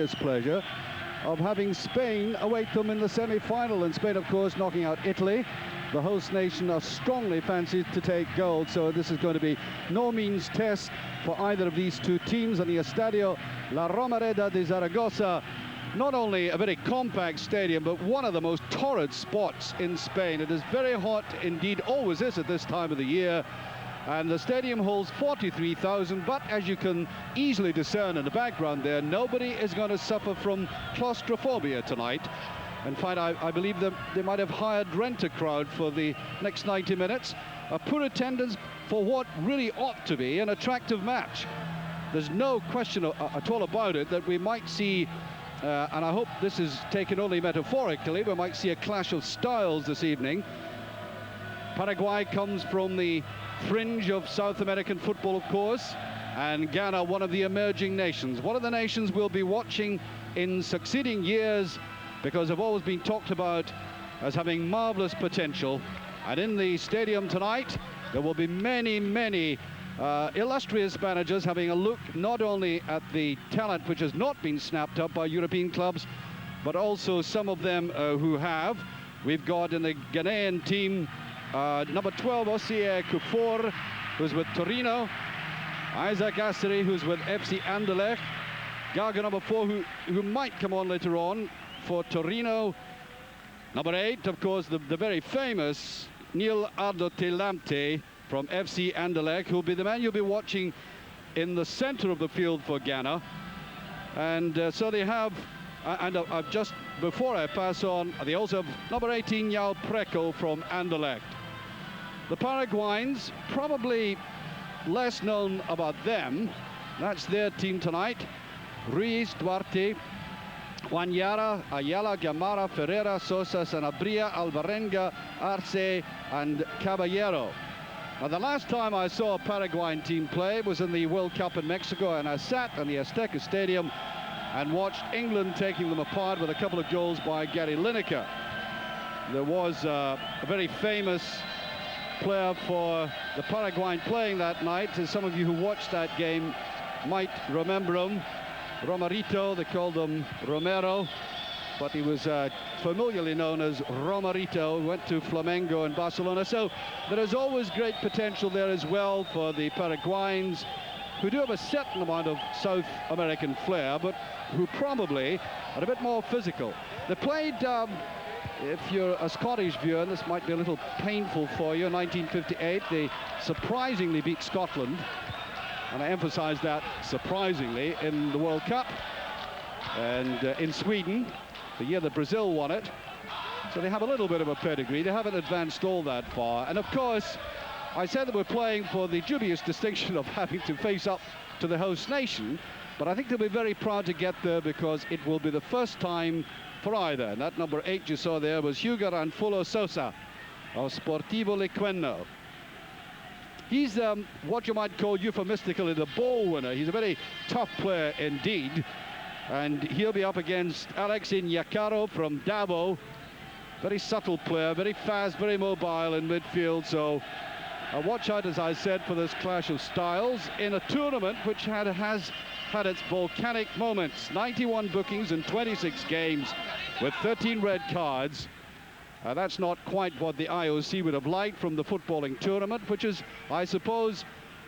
displeasure of having Spain await them in the semi-final. And Spain, of course, knocking out Italy. The host nation are strongly fancied to take gold, so this is going to be no means test for either of these two teams. And the Estadio La Romareda de Zaragoza, not only a very compact stadium, but one of the most torrid spots in Spain. It is very hot indeed, always is at this time of the year. And the stadium holds 43,000, but as you can easily discern in the background there, nobody is going to suffer from claustrophobia tonight. In fact, I believe that they might have hired rent-a-crowd for the next 90 minutes. A poor attendance for what really ought to be an attractive match. There's no question at all about it that we might see, and I hope this is taken only metaphorically, we might see a clash of styles this evening. Paraguay comes from the fringe of South American football, of course, and Ghana, one of the emerging nations. One of the nations we'll be watching in succeeding years, because they've always been talked about as having marvelous potential. And in the stadium tonight, there will be many illustrious managers having a look not only at the talent which has not been snapped up by European clubs, but also some of them who have. We've got in the Ghanaian team number 12, Ossie Kufor, who's with Torino. Isaac Assery, who's with FC Anderlecht. Gaga, number 4, who might come on later on for Torino. Number 8, of course, the very famous Neil Ardo-Telamte from FC Anderlecht, who'll be the man you'll be watching in the center of the field for Ghana. And so they have, and just before I pass on, they also have number 18, Yao Preko from Anderlecht. The Paraguayans, probably less known about them. That's their team tonight. Ruiz, Duarte, Juanyara, Ayala, Gamara, Ferreira, Sosa, Sanabria, Alvarenga, Arce, and Caballero. Now, the last time I saw a Paraguayan team play was in the World Cup in Mexico, and I sat in the Azteca Stadium and watched England taking them apart with a couple of goals by Gary Lineker. There was a very famous player for the Paraguayan playing that night, as some of you who watched that game might remember him. Romarito, they called him Romero, but he was familiarly known as Romarito, who went to Flamengo in Barcelona. So there is always great potential there as well for the Paraguayans, who do have a certain amount of South American flair, but who probably are a bit more physical. They played, if you're a Scottish viewer, and this might be a little painful for you, in 1958, they surprisingly beat Scotland. And I emphasize that, surprisingly, in the World Cup. And in Sweden, the year that Brazil won it. So they have a little bit of a pedigree. They haven't advanced all that far. And of course, I said that we're playing for the dubious distinction of having to face up to the host nation. But I think they'll be very proud to get there, because it will be the first time for either. And that number 8 you saw there was Hugo Ranfulo Sosa of Sportivo Lequeno. He's what you might call euphemistically the ball winner. He's a very tough player indeed. And he'll be up against Alexei Nyakaro from Davo. Very subtle player, very fast, very mobile in midfield. So watch out, as I said, for this clash of styles in a tournament which has had its volcanic moments. 91 bookings in 26 games with 13 red cards. That's not quite what the IOC would have liked from the footballing tournament, which is, I suppose,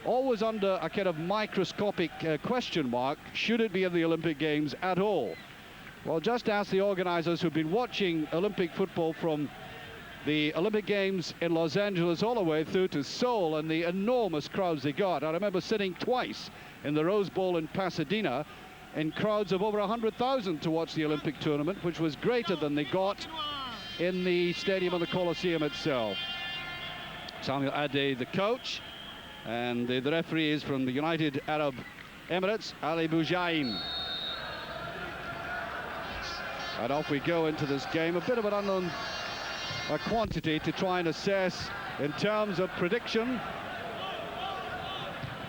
always under a kind of microscopic question mark. Should it be in the Olympic Games at all? Well, just ask the organizers who've been watching Olympic football from the Olympic Games in Los Angeles all the way through to Seoul, and the enormous crowds they got. I remember sitting twice in the Rose Bowl in Pasadena in crowds of over 100,000 to watch the Olympic tournament, which was greater than they got in the stadium of the Coliseum itself. Samuel Ade, the coach, and the referee is from the United Arab Emirates, Ali Boujaim. And off we go into this game, a bit of an unknown quantity to try and assess in terms of prediction.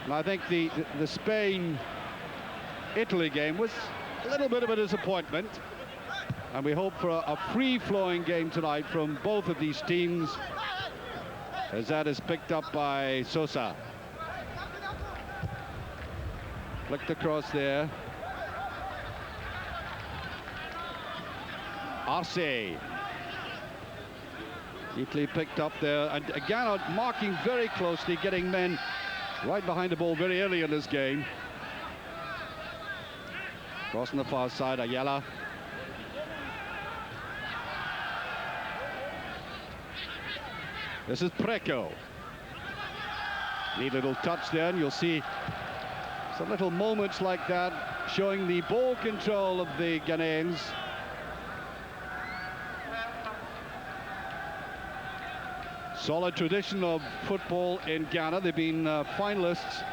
And I think the Spain-Italy game was a little bit of a disappointment. And we hope for a free-flowing game tonight from both of these teams, as that is picked up by Sosa. Flicked across there. Arce. Neatly picked up there, and Ghana marking very closely, getting men right behind the ball very early in this game. Crossing the far side, Ayala. This is Preco. Neat little touch there, and you'll see some little moments like that showing the ball control of the Ghanaians. Solid tradition of football in Ghana. They've been finalists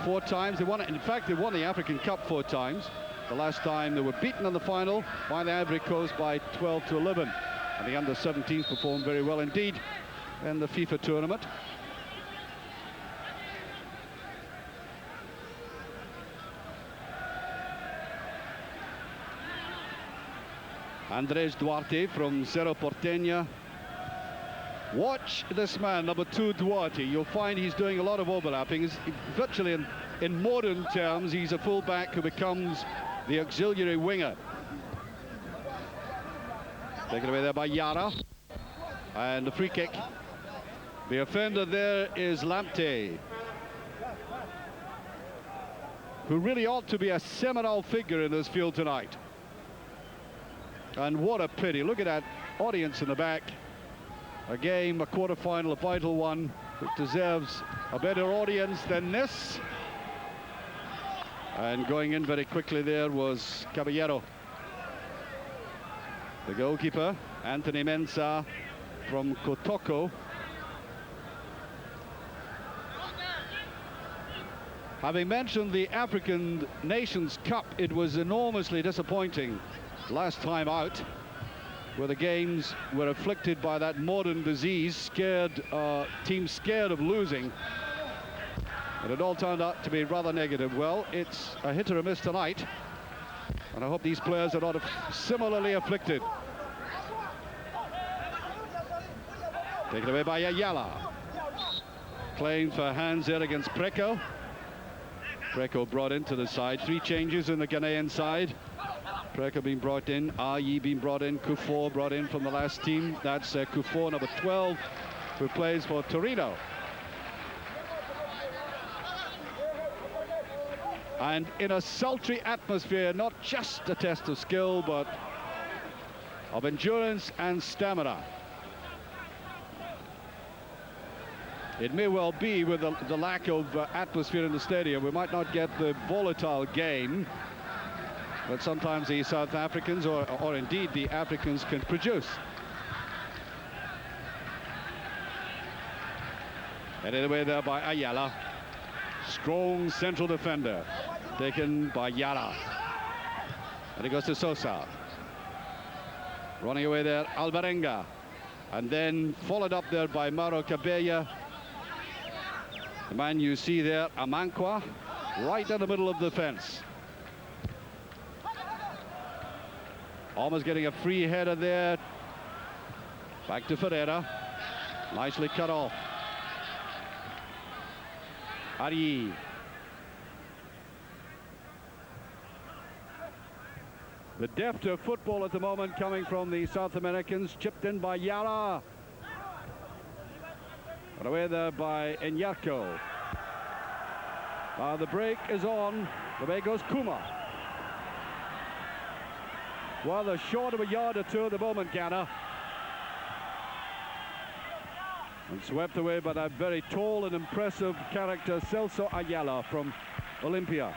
4 times. They won it. In fact, they won the African Cup 4 times. The last time they were beaten in the final by the Ivory Coast by 12-11. And the under-17s performed very well indeed in the FIFA tournament. Andres Duarte from Cerro Porteño. Watch this man, number 2, Duarte. You'll find he's doing a lot of overlapping. He's virtually, in modern terms, he's a fullback who becomes the auxiliary winger. Taken away there by Yara. And the free kick. The offender there is Lamptey, who really ought to be a seminal figure in this field tonight. And what a pity. Look at that audience in the back. A game, a quarter-final, a vital one, which deserves a better audience than this. And going in very quickly there was Caballero. The goalkeeper, Anthony Mensah from Kotoko. Having mentioned the African Nations Cup, it was enormously disappointing last time out, where the games were afflicted by that modern disease, teams scared of losing. And it all turned out to be rather negative. Well, it's a hit or a miss tonight, and I hope these players are not similarly afflicted. Taken away by Ayala. Playing for hands there against Preco. Preco brought into the side. 3 changes in the Ghanaian side. Preco being brought in, Ayi being brought in, Kufuor brought in from the last team. That's Kufuor, number 12, who plays for Torino. And in a sultry atmosphere, not just a test of skill, but of endurance and stamina. It may well be, with the lack of atmosphere in the stadium, we might not get the volatile game that sometimes the South Africans, or indeed the Africans, can produce. Headed away there by Ayala. Strong central defender, taken by Yara. And it goes to Sosa. Running away there, Alvarenga. And then followed up there by Mauro Cabella. The man you see there, Amankwa, right in the middle of the fence. Almost getting a free header there. Back to Ferreira. Nicely cut off. Ari. The depth of football at the moment coming from the South Americans. Chipped in by Yara. And away there by Enyarko. The break is on. The way goes Kuma. Well, they're short of a yard or two at the moment, Ghana. And swept away by that very tall and impressive character, Celso Ayala from Olympia.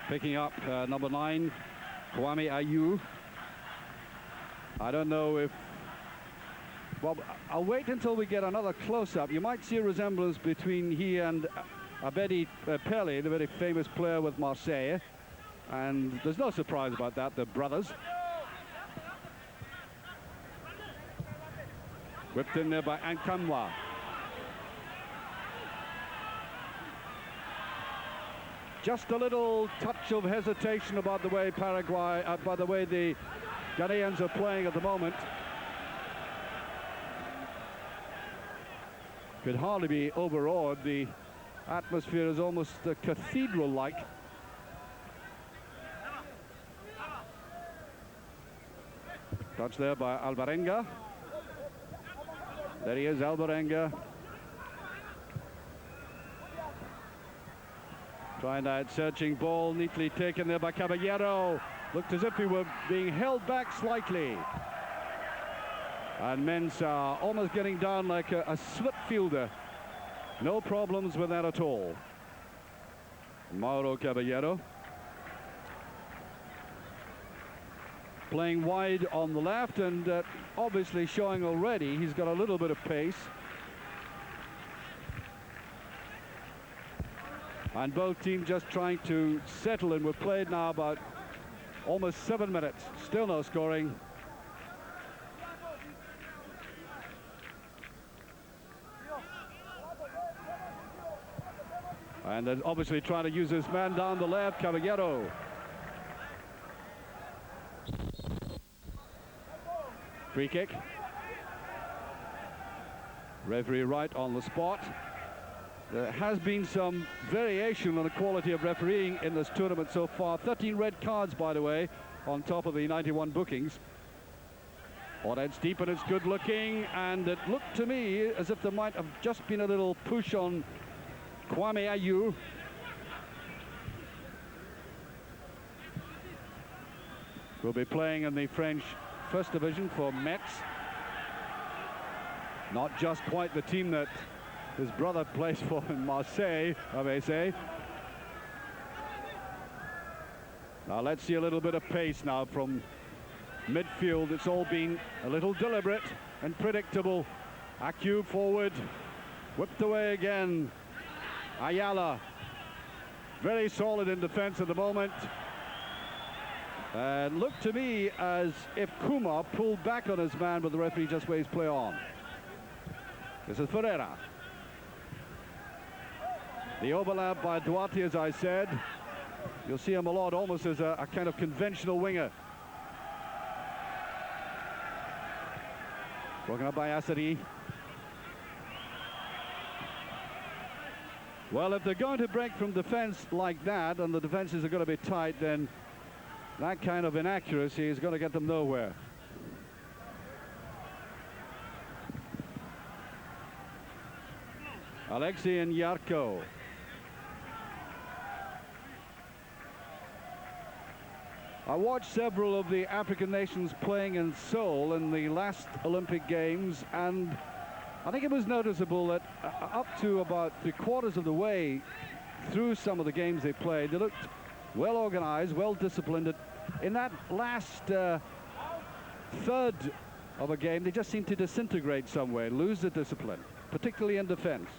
Picking up number 9, Kwame Ayew. I don't know if... Well, I'll wait until we get another close-up. You might see a resemblance between he and Abedi Pele, the very famous player with Marseille. And there's no surprise about that, they're brothers. Whipped in there by Ankamwa. Just a little touch of hesitation about the way Paraguay, by the way the Ghanaians are playing at the moment. Could hardly be overawed. The atmosphere is almost cathedral-like. Touch there by Alvarenga. There he is, Alvarenga. Trying that searching ball, neatly taken there by Caballero. Looked as if he were being held back slightly. And Mensah almost getting down like a slip fielder. No problems with that at all. Mauro Caballero. Playing wide on the left and obviously showing already he's got a little bit of pace. And both teams just trying to settle in. We've played now about almost 7 minutes. Still no scoring. And they're obviously trying to use his man down the left, Caballero. Free kick. Referee right on the spot. There has been some variation on the quality of refereeing in this tournament so far. 13 red cards, by the way, on top of the 91 bookings. Oh, that's deep and it's good looking. And it looked to me as if there might have just been a little push on Kwame Ayew. Will be playing in the French First Division for Metz. Not just quite the team that his brother plays for in Marseille, I may say. Now let's see a little bit of pace now from midfield. It's all been a little deliberate and predictable. Ayew forward, whipped away again. Ayala, very solid in defense at the moment. And looked to me as if Kuma pulled back on his man, but the referee just waves play on. This is Ferreira. The overlap by Duarte, as I said. You'll see him a lot, almost as a kind of conventional winger. Broken up by Asadi. Well, if they're going to break from defense like that, and the defenses are going to be tight, then that kind of inaccuracy is going to get them nowhere. Alexei and Yarko. I watched several of the African nations playing in Seoul in the last Olympic Games, and I think it was noticeable that up to about 3/4 of the way through some of the games they played, they looked well organized, well disciplined. In that last third of a game, they just seemed to disintegrate somewhere, lose the discipline, particularly in defense.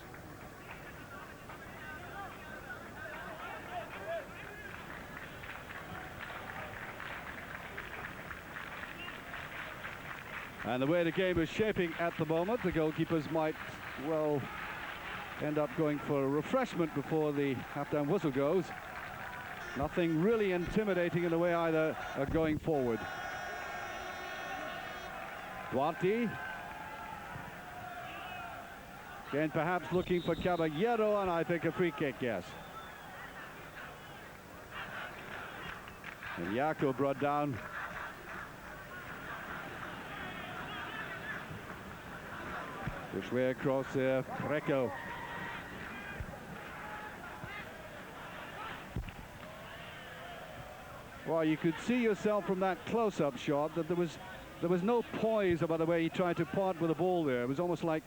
And the way the game is shaping at the moment, the goalkeepers might, well, end up going for a refreshment before the halftime whistle goes. Nothing really intimidating in the way either going forward. Duarte. Again, perhaps looking for Caballero, and I think a free kick, yes. And Yarko brought down. Which way across there, Greco. Well, you could see yourself from that close-up shot that there was no poise about the way he tried to part with the ball there. It was almost like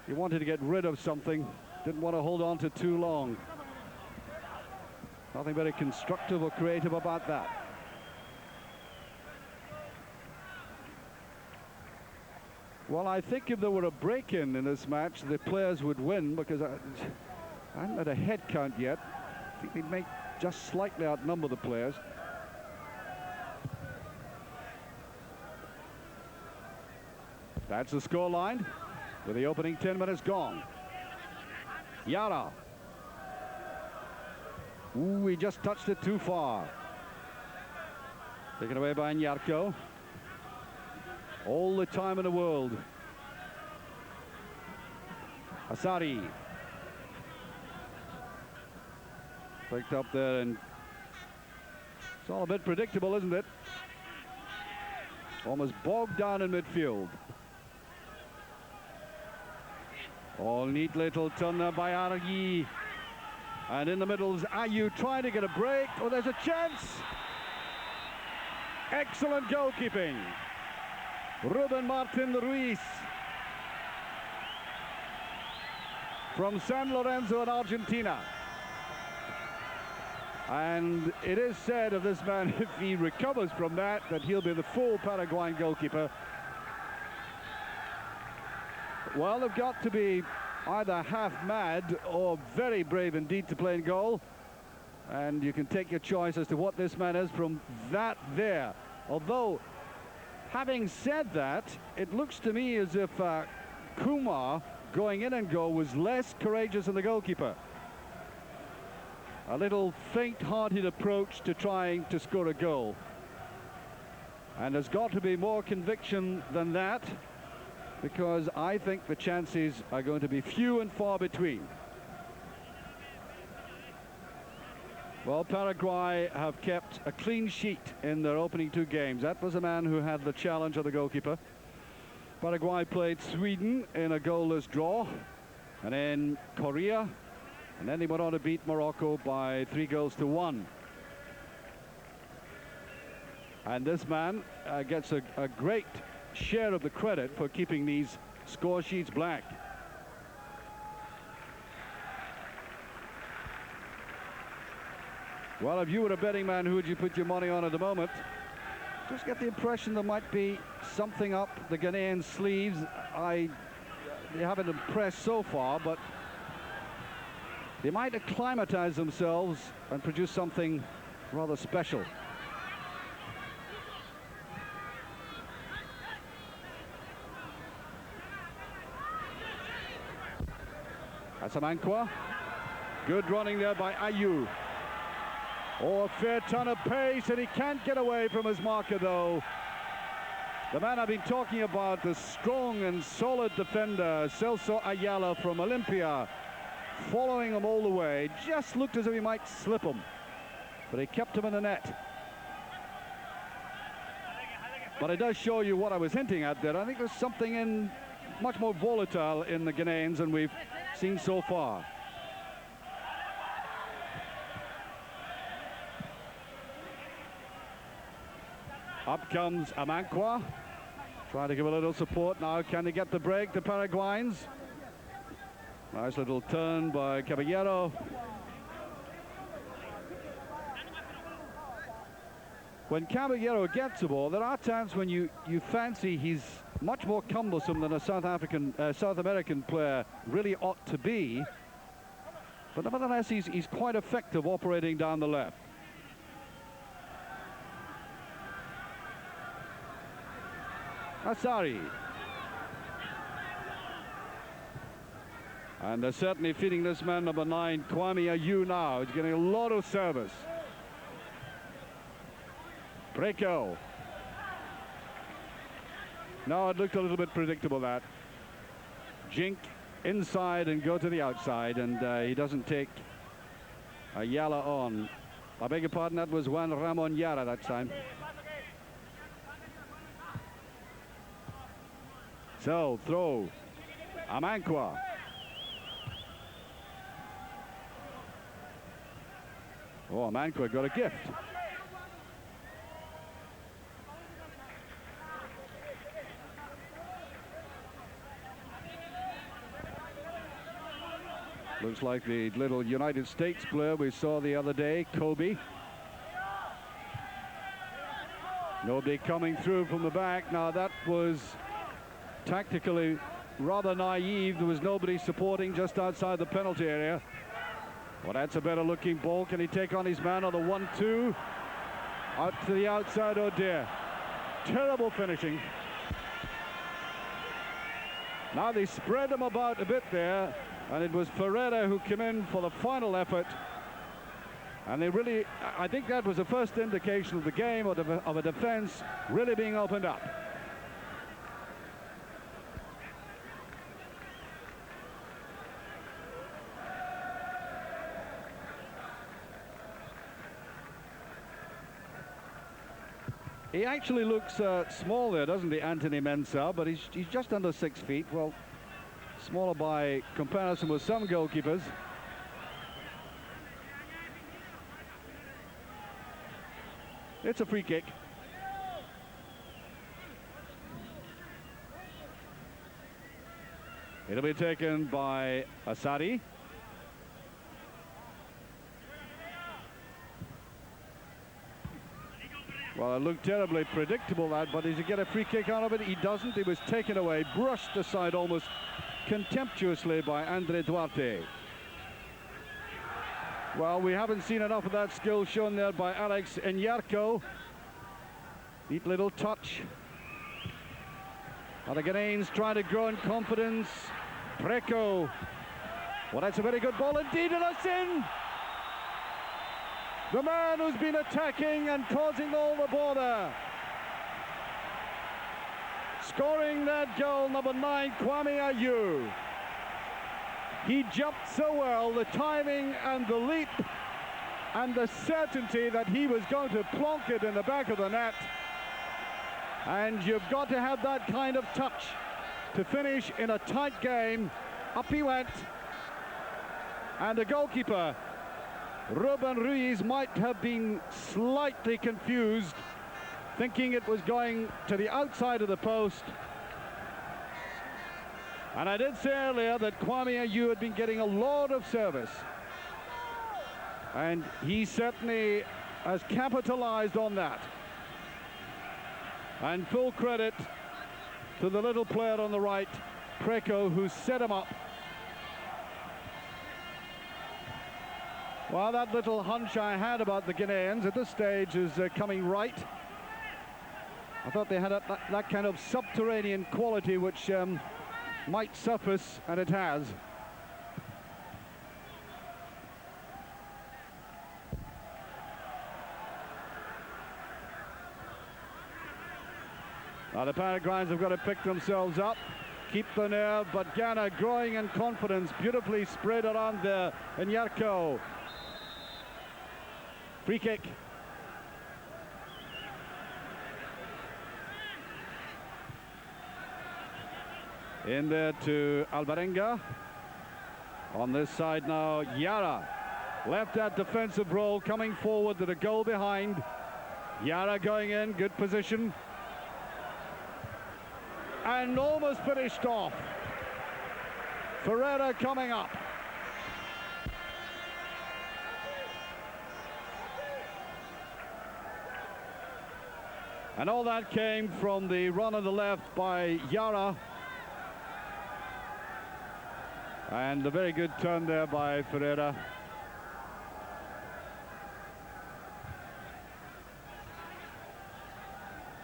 he wanted to get rid of something, didn't want to hold on to too long. Nothing very constructive or creative about that. Well, I think if there were a break-in in this match, the players would win, because I haven't had a head count yet. I think they'd make just slightly outnumber the players. That's the scoreline with the opening 10 minutes gone. Yara. Ooh, he just touched it too far. Taken away by Nyarko. All the time in the world. Asari. Picked up there, and it's all a bit predictable, isn't it? almost bogged down in midfield. Oh, neat little turn there by Argi. And in the middle is Ayew trying to get a break. Oh, there's a chance. Excellent goalkeeping. Ruben Martin Ruiz from San Lorenzo in Argentina. And it is said of this man, if he recovers from that he'll be the full Paraguayan goalkeeper. Well, they've got to be either half mad or very brave indeed to play in goal. And you can take your choice as to what this man is from that there. Although, having said that, it looks to me as if Kumar going in and goal was less courageous than the goalkeeper. A little faint-hearted approach to trying to score a goal. And there's got to be more conviction than that, because I think the chances are going to be few and far between. Well, Paraguay have kept a clean sheet in their opening two games. That was a man who had the challenge of the goalkeeper. Paraguay played Sweden in a goalless draw, and then Korea, and then they went on to beat Morocco by 3-1. And this man gets a great share of the credit for keeping these score sheets black. Well, if you were a betting man, who would you put your money on at the moment? Just get the impression there might be something up the Ghanaian sleeves. They haven't impressed so far, but they might acclimatize themselves and produce something rather special. Asamankwa. Good running there by Ayew. Oh, a fair ton of pace, and he can't get away from his marker, though. The man I've been talking about, the strong and solid defender, Celso Ayala from Olympia, following him all the way. Just looked as if he might slip him, but he kept him in the net. But it does show you what I was hinting at there. I think there's something much more volatile in the Ghanaians than we've seen so far. Up comes Amankwa, trying to give a little support now. Can they get the break, the Paraguayans? Nice little turn by Caballero. When Caballero gets the ball, there are times when you fancy he's much more cumbersome than a South American player really ought to be. But nevertheless, he's quite effective operating down the left. Asari. And they're certainly feeding this man, number 9, Kwame Ayew now. He's getting a lot of service. Breako. No, it looked a little bit predictable, that. Jink inside and go to the outside, and he doesn't take Ayala on. I beg your pardon, that was Juan Ramon Yara that time. So, throw. Amankwa. Oh, Amankwa got a gift. Looks like the little United States player we saw the other day, Kobe. Nobody coming through from the back. Now, that was tactically rather naive. There was nobody supporting just outside the penalty area. Well, that's a better looking ball. Can he take on his man on the 1-2? Out to the outside, oh dear. Terrible finishing. Now they spread them about a bit there, and it was Ferreira who came in for the final effort. And they really, I think that was the first indication of the game, of a defense really being opened up. He actually looks small there, doesn't he, Anthony Mensah? But he's just under 6 feet. Well, smaller by comparison with some goalkeepers. It's a free kick. It'll be taken by Asadi. Well, it looked terribly predictable, that, but does he get a free kick out of it? He doesn't. He was taken away, brushed aside almost contemptuously by Andre Duarte. Well, we haven't seen enough of that skill shown there by Alex Inyarko. Neat little touch. Well, the Ghanaians trying to grow in confidence. Preco. Well, that's a very good ball indeed, and it's in. The man who's been attacking and causing all the bother. Scoring that goal, number 9, Kwame Ayew. He jumped so well, the timing and the leap and the certainty that he was going to plonk it in the back of the net. And you've got to have that kind of touch to finish in a tight game. Up he went. And the goalkeeper, Ruben Ruiz, might have been slightly confused, thinking it was going to the outside of the post. And I did say earlier that Kwame Ayew had been getting a lot of service. And he certainly has capitalized on that. And full credit to the little player on the right, Preco, who set him up. Well, that little hunch I had about the Ghanaians at this stage is coming right. I thought they had that kind of subterranean quality which might surface, and it has. Now the Paraguayans have got to pick themselves up, keep the nerve, but Ghana growing in confidence, beautifully spread around there. Inyarko. Free kick. In there to Alvarenga. On this side now, Yara. Left that defensive role, coming forward with a goal behind. Yara going in, good position. And almost finished off. Ferreira coming up. And all that came from the run on the left by Yara. And a very good turn there by Ferreira.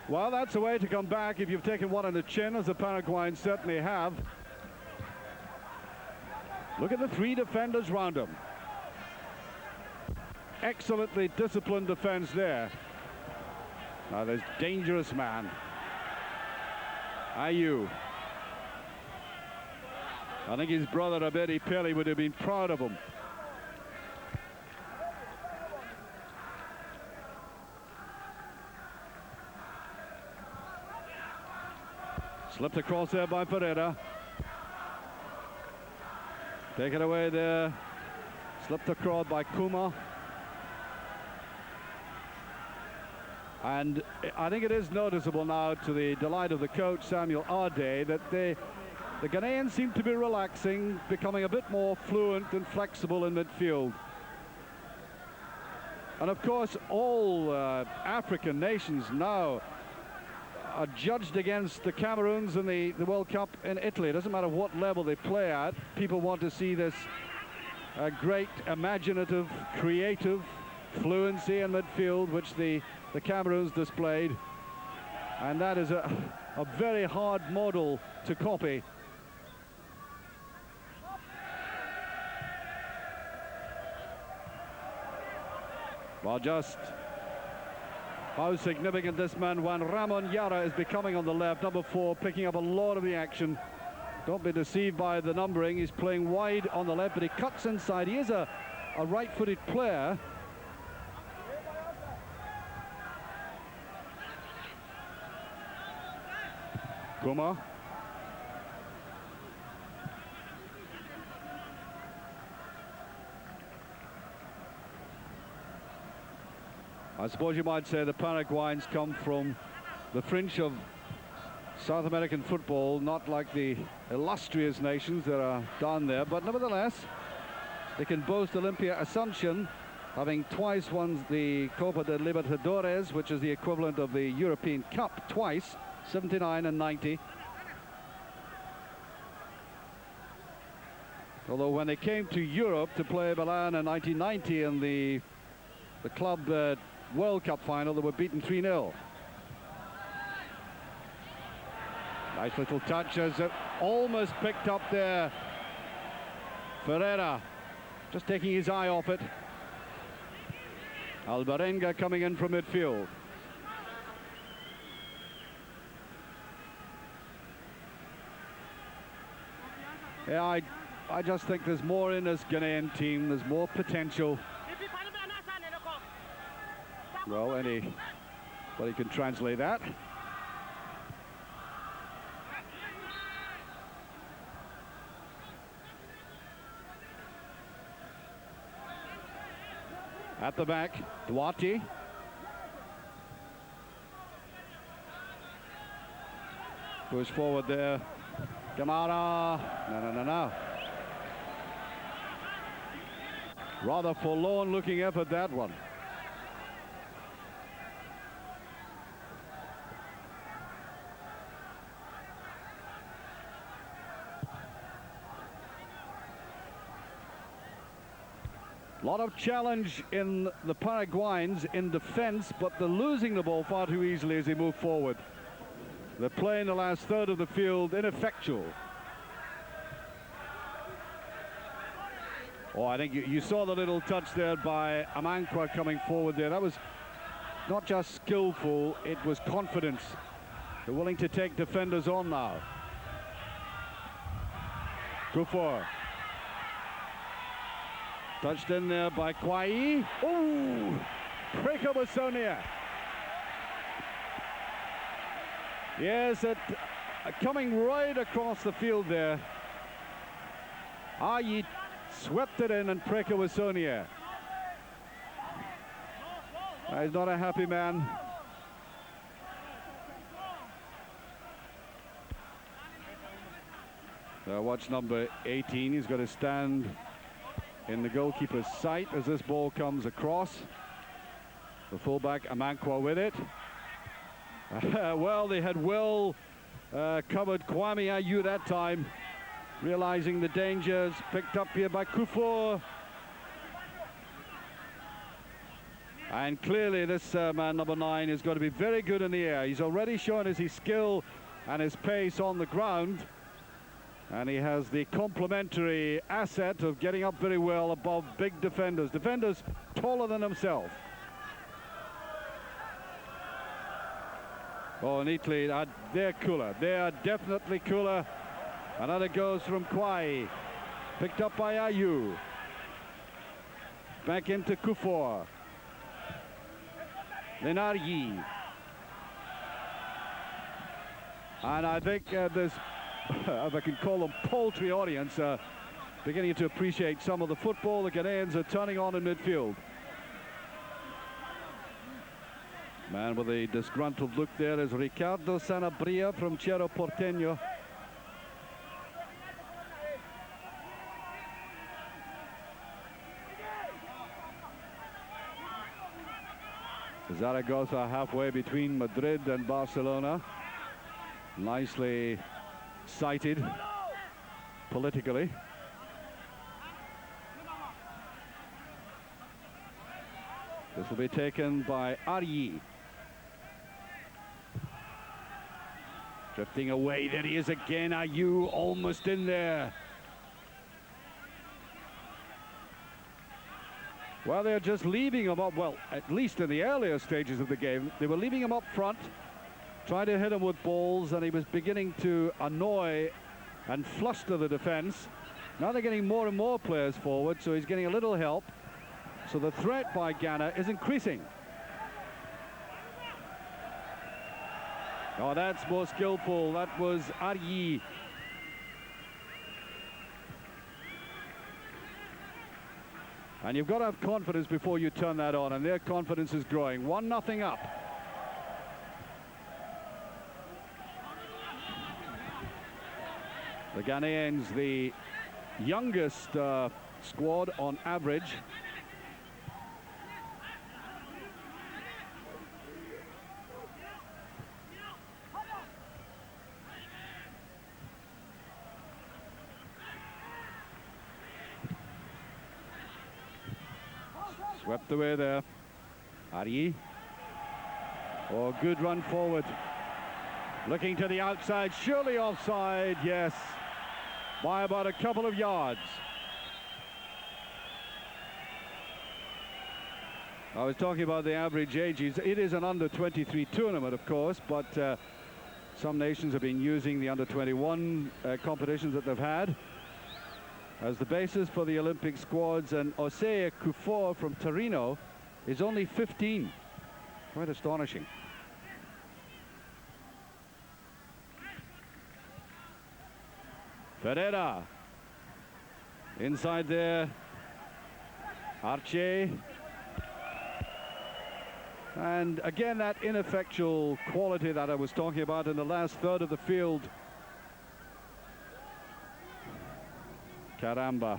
Well, that's a way to come back if you've taken one on the chin, as the Paraguayans certainly have. Look at the 3 defenders round him. Excellently disciplined defense there. Now there's dangerous man. Ayew. I think his brother Abedi Pele would have been proud of him. Slipped across there by Ferreira. Taken away there. Slipped across by Kuma. And I think it is noticeable now, to the delight of the coach, Samuel Ade, that the Ghanaians seem to be relaxing, becoming a bit more fluent and flexible in midfield. And of course, all African nations now are judged against the Cameroons in the World Cup in Italy. It doesn't matter what level they play at. People want to see this great, imaginative, creative fluency in midfield, which the Cameroons displayed. And that is a very hard model to copy. Well, just how significant this man Juan Ramon Yara is becoming on the left, number 4, picking up a lot of the action. Don't be deceived by the numbering. He's playing wide on the left, but he cuts inside. He is a right-footed player. Kuma. I suppose you might say the Paraguayans come from the fringe of South American football, not like the illustrious nations that are down there, but nevertheless, they can boast Olympia Asuncion, having twice won the Copa de Libertadores, which is the equivalent of the European Cup, twice, 79 and 90. Although when they came to Europe to play Milan in 1990 in the club World Cup final, they were beaten 3-0. Nice little touch as it almost picked up there. Ferreira just taking his eye off it. Alvarenga coming in from midfield. Yeah, I just think there's more in this Ghanaian team. There's more potential. Well, anybody can translate that. At the back, Duarte. Push forward there. Kamara. No. Rather forlorn looking effort, that one. A lot of challenge in the Paraguayans in defense, but they're losing the ball far too easily as they move forward. They're playing the last third of the field ineffectual. Oh, I think you saw the little touch there by Amankwa coming forward there. That was not just skillful, it was confidence. They're willing to take defenders on now. Kufor. Touched in there by Kwai. Oh, Preko Basonia. Yes, coming right across the field there. Ayi swept it in and Preko Basonia. He's not a happy man. Watch number 18. He's got to stand in the goalkeeper's sight as this ball comes across. The fullback Amankwa with it. Well, they had well covered Kwame Ayew that time, realizing the dangers. Picked up here by Kufor. And clearly this man, number 9, is going to be very good in the air. He's already shown his skill and his pace on the ground. And he has the complementary asset of getting up very well above big defenders. Defenders taller than himself. Oh, neatly, they're cooler. They are definitely cooler. Another goes from Kwai. Picked up by Ayew. Back into Kufor. Lenaryi. And I think this, if I can call them paltry audience, beginning to appreciate some of the football the Ghanaians are turning on in midfield. Man with a disgruntled look there is Ricardo Sanabria from Cerro Porteño. Zaragoza halfway between Madrid and Barcelona. Nicely sighted politically. This will be taken by Ari. Drifting away, there he is again. Ayew almost in there. Well, they're just leaving him up, well, at least in the earlier stages of the game, they were leaving him up front, trying to hit him with balls, and he was beginning to annoy and fluster the defense. Now they're getting more and more players forward, so he's getting a little help. So the threat by Ghana is increasing. Oh, that's more skillful. That was Aryi. And you've got to have confidence before you turn that on, and their confidence is growing. 1-0 up. The Ghanaians, the youngest squad on average. Swept away there. Ari. Oh, good run forward. Looking to the outside, surely offside, yes. By about a couple of yards. I was talking about the average ages. It is an under-23 tournament, of course, but some nations have been using the under-21 competitions that they've had as the basis for the Olympic squads, and Osei Kufuor from Torino is only 15. Quite astonishing. Ferreira. Inside there. Arce. And again, that ineffectual quality that I was talking about in the last third of the field. Caramba.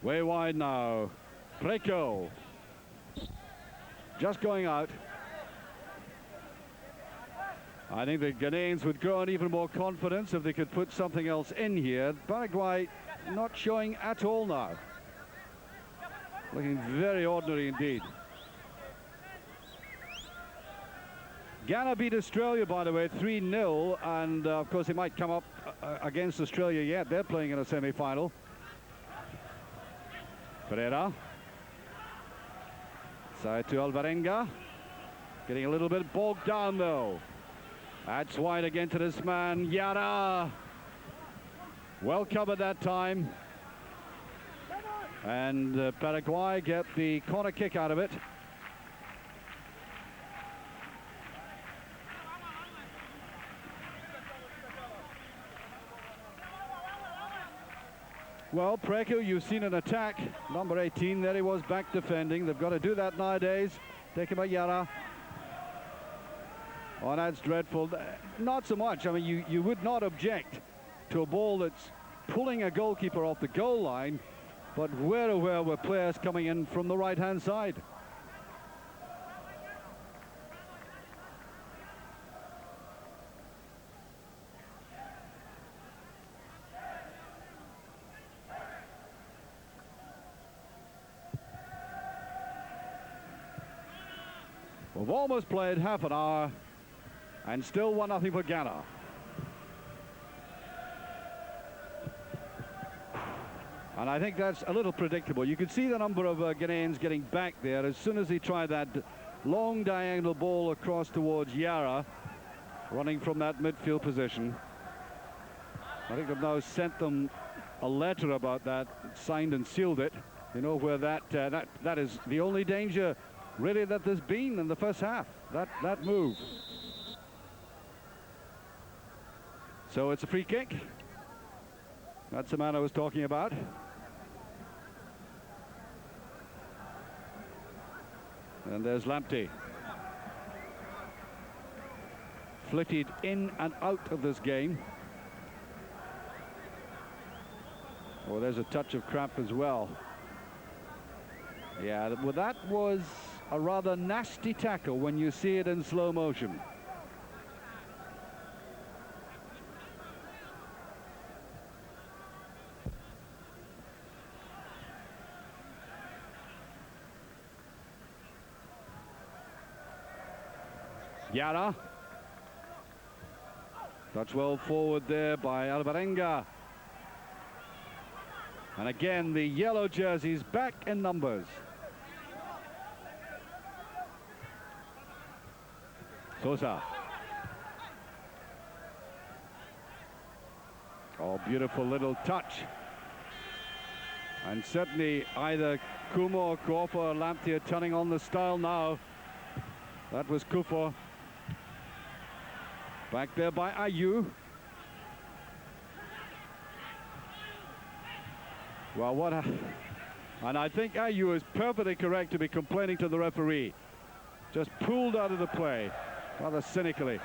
Way wide now. Preco. Just going out. I think the Ghanaians would grow in even more confidence if they could put something else in here. Paraguay not showing at all now. Looking very ordinary indeed. Ghana beat Australia, by the way, 3-0, and of course they might come up against Australia yet. They're playing in a semi-final. Pereira. Side to Alvarenga. Getting a little bit bogged down though. That's wide again to this man, Yara. Well covered that time. And Paraguay get the corner kick out of it. Well, Preco, you've seen an attack. Number 18, there he was back defending. They've got to do that nowadays. Taken by Yara. Oh, that's dreadful. Not so much. I mean, you would not object to a ball that's pulling a goalkeeper off the goal line, but where were players coming in from the right-hand side? We've almost played half an hour and still 1-0 for Ghana. And I think that's a little predictable. You could see the number of Ghanaians getting back there as soon as he tried that long diagonal ball across towards Yara, running from that midfield position. I think they've now sent them a letter about that, signed and sealed it. You know where that is the only danger really that there's been in the first half, that move. So it's a free kick. That's the man I was talking about. And there's Lamptey. Flitted in and out of this game. Oh, there's a touch of crap as well. Yeah, well, that was a rather nasty tackle when you see it in slow motion. Yara. Touch well forward there by Alvarenga. And again, the yellow jerseys back in numbers. Sosa. Oh, beautiful little touch. And certainly either Kumo or Kuofo or Lamptey are turning on the style now. That was Kufo. Back there by Ayew. Well, what a... And I think Ayew is perfectly correct to be complaining to the referee. Just pulled out of the play, rather cynically.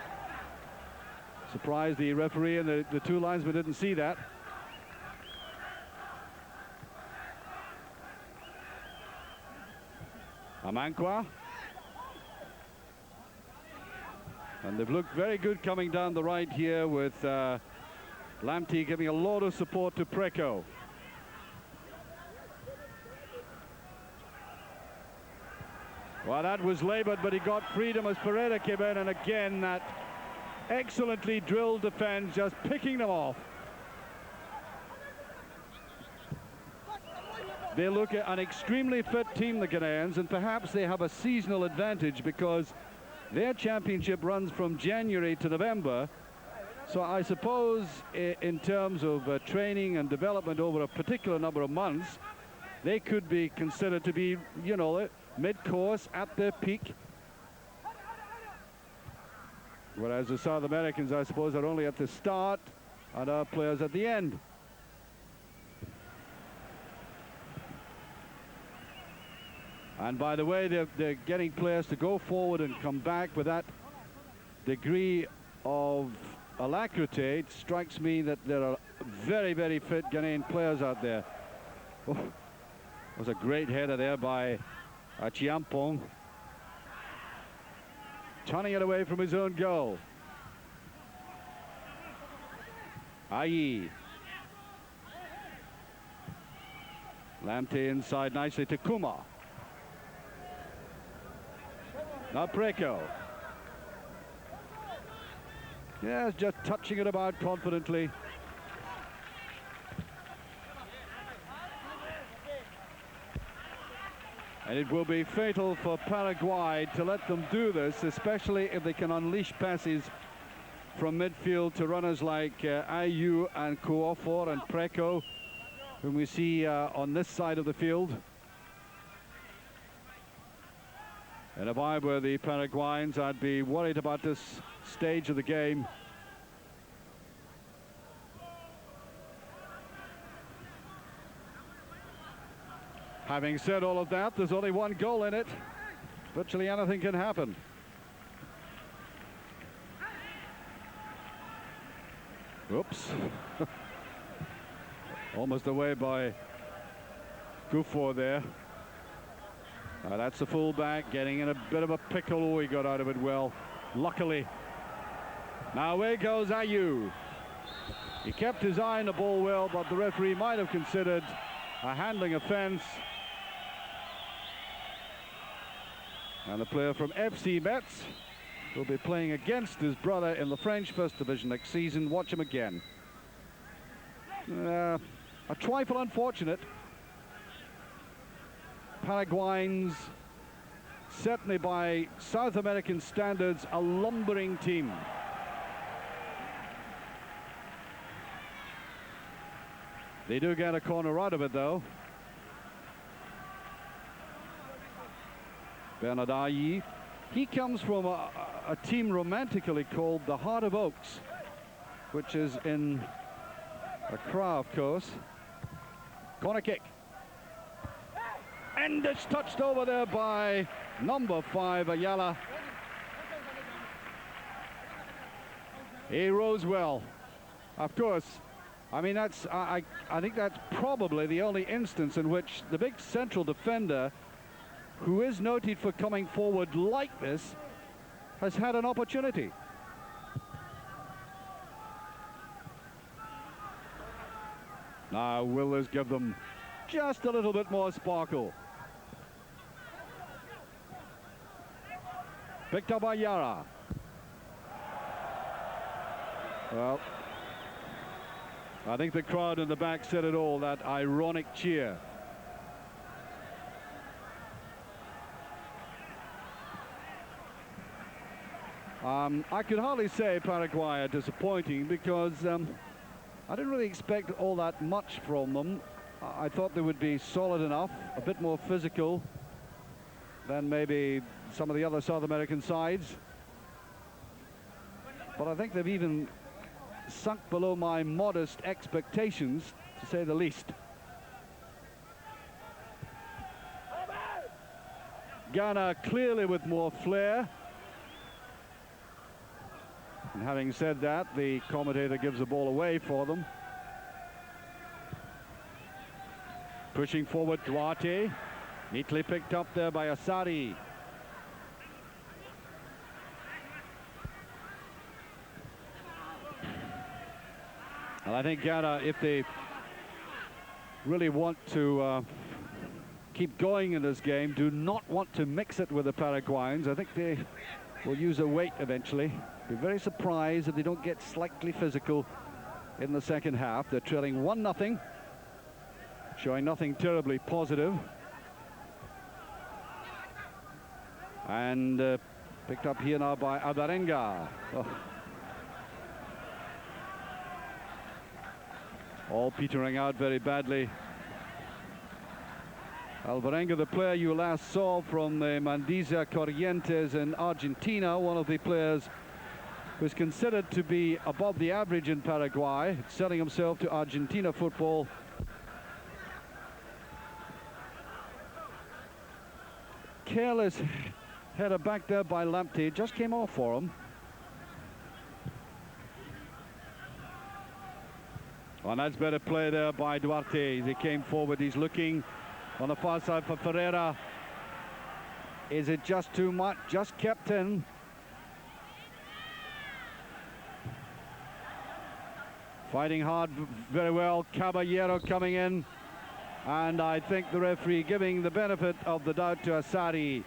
Surprised the referee and the two linesmen didn't see that. Amankwa. And they've looked very good coming down the right here with Lamptey giving a lot of support to Preko. Well, that was laboured, but he got freedom as Pereira came in, and again that excellently drilled defence, just picking them off. They look at an extremely fit team, the Ghanaians, and perhaps they have a seasonal advantage because their championship runs from January to November. So I suppose in terms of training and development over a particular number of months, they could be considered to be, you know, mid-course at their peak. Whereas the South Americans, I suppose, are only at the start and our players at the end. And by the way, they're getting players to go forward and come back with that degree of alacrity. It strikes me that there are very, very fit Ghanaian players out there. Oh, that was a great header there by Chiampong. Turning it away from his own goal. Ayi. Lamptey inside nicely to Kuma. Now Preko. Yes, just touching it about confidently. And it will be fatal for Paraguay to let them do this, especially if they can unleash passes from midfield to runners like Ayew and Kuofo and Preko, whom we see on this side of the field. And if I were the Paraguayans, I'd be worried about this stage of the game. Having said all of that, there's only one goal in it. Virtually anything can happen. Oops. Almost away by Kufo there. That's the fullback getting in a bit of a pickle. Oh, he got out of it well, luckily. Now away goes Ayew. He kept his eye on the ball well, but the referee might have considered a handling offence. And the player from FC Metz will be playing against his brother in the French First Division next season. Watch him again. A trifle unfortunate. Paraguayans, certainly by South American standards, a lumbering team. They do get a corner out of it, though. Bernard Ayew. He comes from a team romantically called the Heart of Oaks, which is in Accra, of course. Corner kick. And it's touched over there by number 5, Ayala. He rose well. Of course, I mean, that's I think that's probably the only instance in which the big central defender, who is noted for coming forward like this, has had an opportunity. Now, will this give them just a little bit more sparkle? Picked up by Yara. Well, I think the crowd in the back said it all, that ironic cheer. I could hardly say Paraguay are disappointing because I didn't really expect all that much from them. I thought they would be solid enough, a bit more physical than maybe some of the other South American sides. But I think they've even sunk below my modest expectations, to say the least. Ghana clearly with more flair. And having said that, the commentator gives the ball away for them. Pushing forward, Duarte. Neatly picked up there by Asari. And I think Ghana, if they really want to keep going in this game, do not want to mix it with the Paraguayans. I think they will use a weight eventually. Be very surprised if they don't get slightly physical in the second half. They're trailing 1-0, showing nothing terribly positive. And picked up here now by Alvarenga. Oh. All petering out very badly. Alvarenga, the player you last saw from the Mandiza Corrientes in Argentina, one of the players who's considered to be above the average in Paraguay, selling himself to Argentina football. Careless header back there by Lamptey, just came off for him. And that's better play there by Duarte. He came forward, he's looking on the far side for Ferreira. Is it just too much? Just kept in. Fighting hard, very well. Caballero coming in. And I think the referee giving the benefit of the doubt to Asari.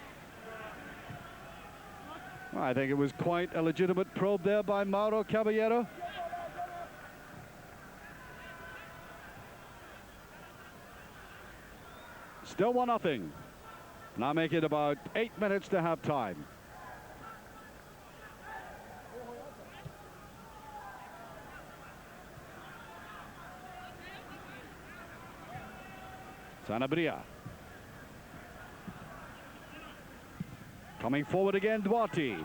I think it was quite a legitimate probe there by Mauro Caballero. Still 1-0. Now make it about 8 minutes to half time. Sanabria. Coming forward again, Duarte.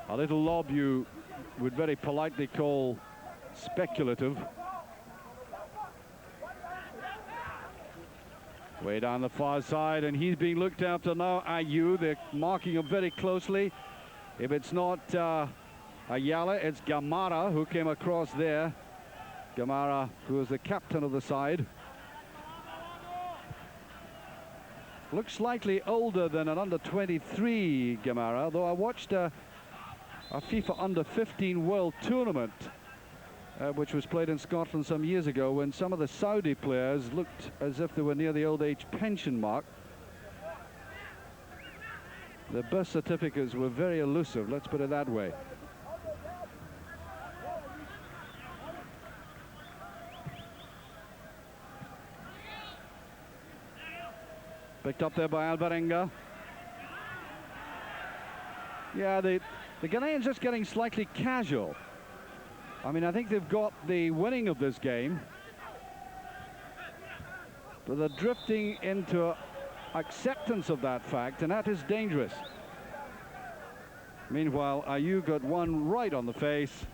A little lob you would very politely call speculative. Way down the far side, and he's being looked after now. Ayew, they're marking him very closely. If it's not Ayala, it's Gamara who came across there. Gamara, who is the captain of the side. Looks slightly older than an under-23 Gamara, though I watched a FIFA under-15 World Tournament which was played in Scotland some years ago, when some of the Saudi players looked as if they were near the old age pension mark. The birth certificates were very elusive, let's put it that way. Picked up there by Alvarenga. Yeah, the Ghanaians just getting slightly casual. I mean, I think they've got the winning of this game, but they're drifting into acceptance of that fact, and that is dangerous. Meanwhile, Ayew got one right on the face.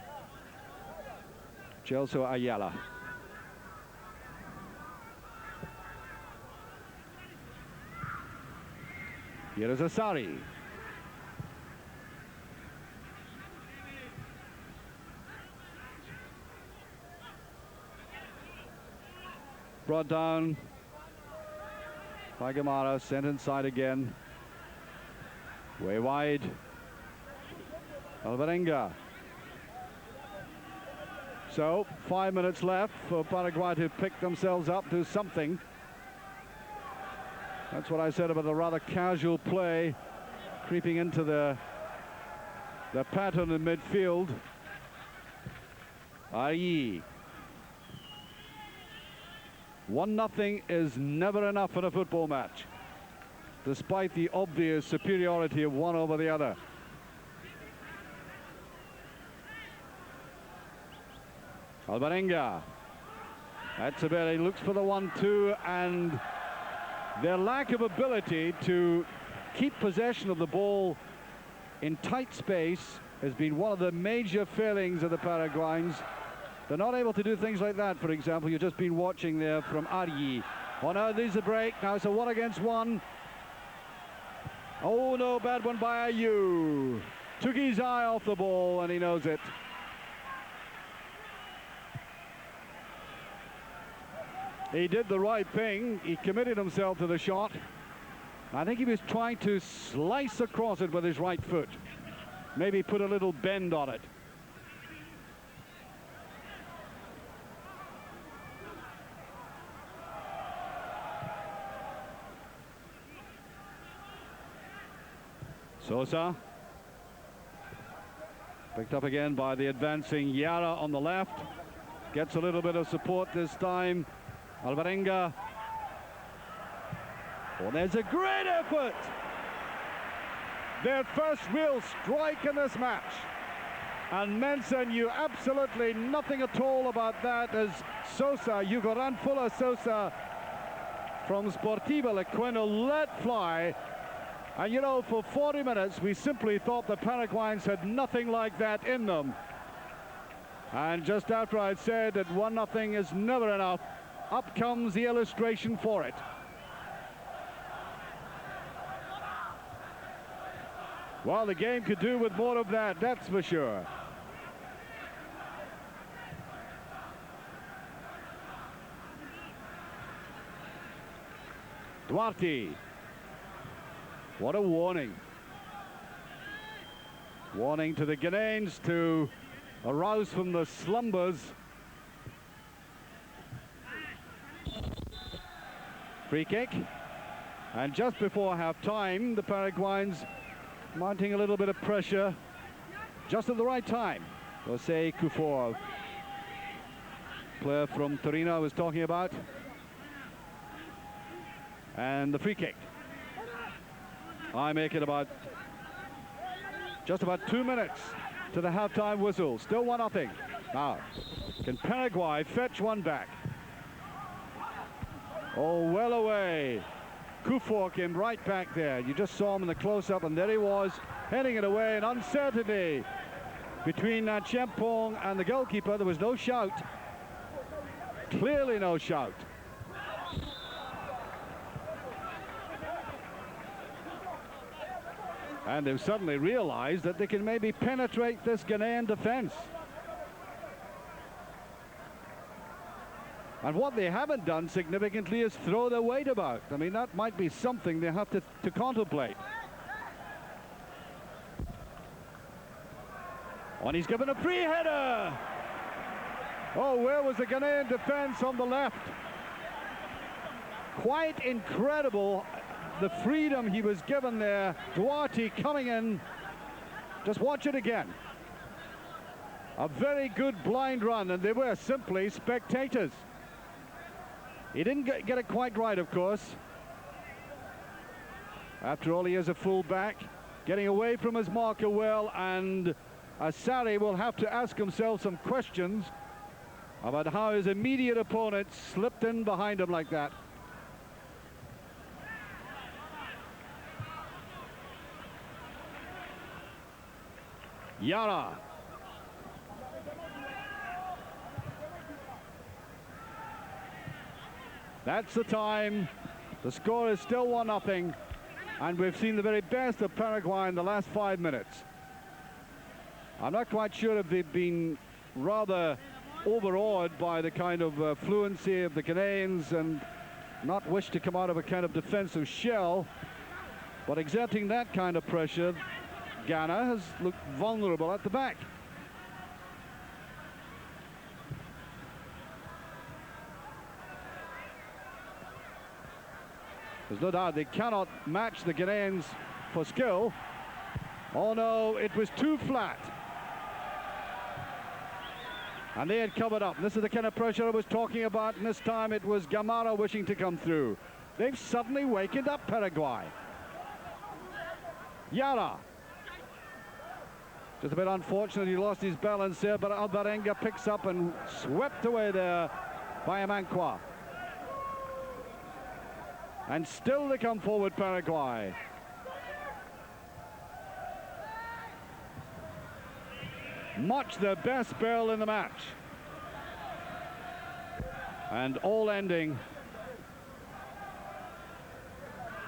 Chelsea Ayala. Here is Asari. Brought down by Gamara, sent inside again. Way wide. Alvarenga. So 5 minutes left for Paraguay to pick themselves up to something. That's what I said about the rather casual play creeping into the pattern in midfield. Ayew. 1-0 is never enough in a football match, despite the obvious superiority of one over the other. Alvarenga. That's about it. He looks for the 1-2, and their lack of ability to keep possession of the ball in tight space has been one of the major failings of the Paraguayans. They're not able to do things like that, for example. You've just been watching there from Ari. Oh, now there's a break. Now it's a 1-against-1. Oh, no, bad one by Ayew. Took his eye off the ball, and he knows it. He did the right thing. He committed himself to the shot. I think he was trying to slice across it with his right foot. Maybe put a little bend on it. Sosa. Picked up again by the advancing Yara on the left. Gets a little bit of support this time. Alvarenga. Oh, there's a great effort. Their first real strike in this match. And Mensah knew absolutely nothing at all about that as Sosa, Hugo Ranfula Sosa from Sportiva Lequeno let fly. And you know, for 40 minutes, we simply thought the Paraguayans had nothing like that in them. And just after I'd said that 1-0 is never enough, up comes the illustration for it. Well, the game could do with more of that, that's for sure. Duarte. What a warning. Warning to the Ghanaians to arouse from the slumbers. Free kick. And just before half-time, the Paraguayans mounting a little bit of pressure just at the right time. Jose Kufor, player from Torino I was talking about. And the free kick. I make it about just about 2 minutes to the halftime whistle. Still 1-0. Now, can Paraguay fetch one back? Oh, well away. Kufor came right back there. You just saw him in the close-up, and there he was, heading it away in uncertainty. Between Champong and the goalkeeper, there was no shout. Clearly no shout. And they've suddenly realized that they can maybe penetrate this Ghanaian defense. And what they haven't done significantly is throw their weight about. I mean, that might be something they have to contemplate. And he's given a free header. Oh, where was the Ghanaian defense on the left? Quite incredible, the freedom he was given there. Duarte coming in. Just watch it again. A very good blind run, and they were simply spectators. He didn't get it quite right, of course. After all, he is a full-back, getting away from his marker well, and Asari will have to ask himself some questions about how his immediate opponent slipped in behind him like that. Yara. That's the time. The score is still 1-0, and we've seen the very best of Paraguay in the last 5 minutes. I'm not quite sure if they've been rather overawed by the kind of fluency of the Ghanaians and not wish to come out of a kind of defensive shell, but exerting that kind of pressure, Ghana has looked vulnerable at the back. There's no doubt they cannot match the Ghanaians for skill. Oh no, it was too flat. And they had covered up. This is the kind of pressure I was talking about, and this time it was Gamara wishing to come through. They've suddenly wakened up Paraguay. Yara. Just a bit unfortunate he lost his balance there, but Alvarenga picks up and swept away there by Amankwa. And still they come forward, Paraguay. Much their best spell in the match. And all ending.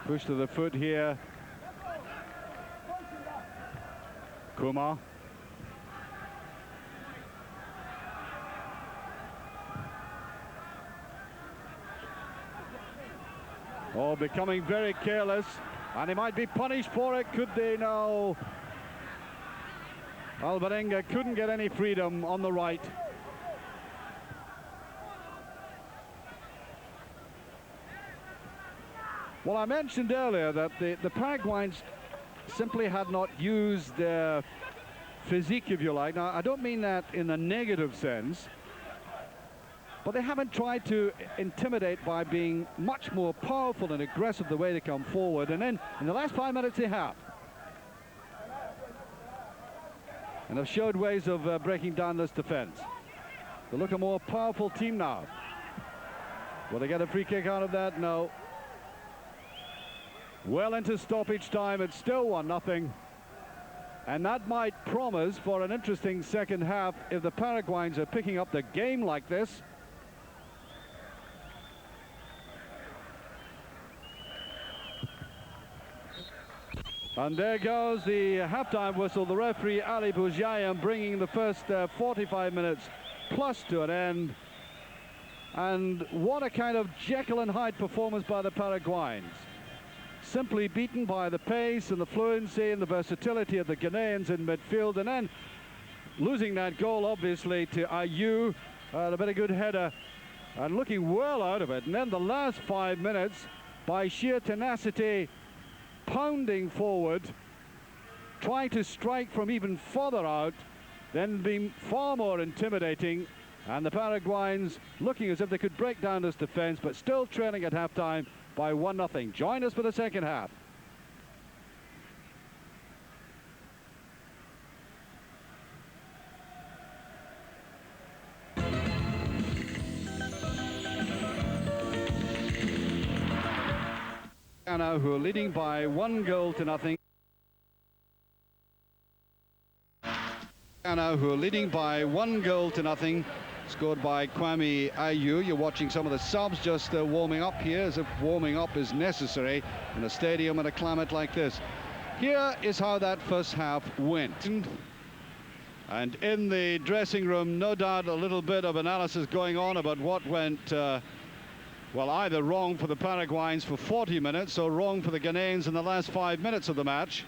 Push to the foot here. Kumar. Oh, becoming very careless, and they might be punished for it, could they? No. Alvarenga couldn't get any freedom on the right. Well, I mentioned earlier that the Paraguayans simply had not used their physique, if you like. Now, I don't mean that in a negative sense, but they haven't tried to intimidate by being much more powerful and aggressive the way they come forward. And then in the last 5 minutes they have. And have showed ways of breaking down this defense. They look a more powerful team now. Will they get a free kick out of that? No. Well into stoppage time, it's still 1-0. And that might promise for an interesting second half if the Paraguayans are picking up the game like this. And there goes the halftime whistle. The referee, Ali Boujayem, bringing the first 45 minutes plus to an end. And what a kind of Jekyll and Hyde performance by the Paraguayans. Simply beaten by the pace and the fluency and the versatility of the Ghanaians in midfield. And then losing that goal, obviously, to Ayew. A very good header and looking well out of it. And then the last 5 minutes, by sheer tenacity, pounding forward, trying to strike from even further out, then being far more intimidating, and the Paraguayans looking as if they could break down this defense, but still trailing at halftime by 1-0. Join us for the second half. Ghana, who are leading by 1-0. Ghana, who are leading by 1-0, scored by Kwame Ayew. You're watching some of the subs just warming up here, as if warming up is necessary in a stadium and a climate like this. Here is how that first half went. And in the dressing room, no doubt a little bit of analysis going on about what went well, either wrong for the Paraguayans for 40 minutes or wrong for the Ghanaians in the last 5 minutes of the match.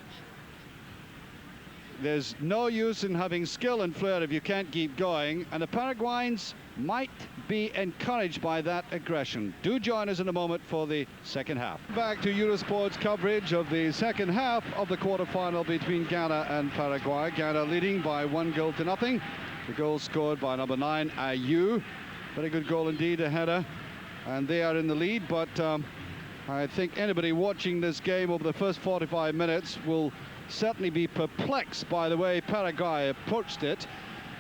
There's no use in having skill and flair if you can't keep going, and the Paraguayans might be encouraged by that aggression. Do join us in a moment for the second half. Back to Eurosport's coverage of the second half of the quarter-final between Ghana and Paraguay. Ghana leading by 1-0. The goal scored by number 9, Ayew. Very good goal indeed, a header. And they are in the lead, but I think anybody watching this game over the first 45 minutes will certainly be perplexed by the way Paraguay approached it.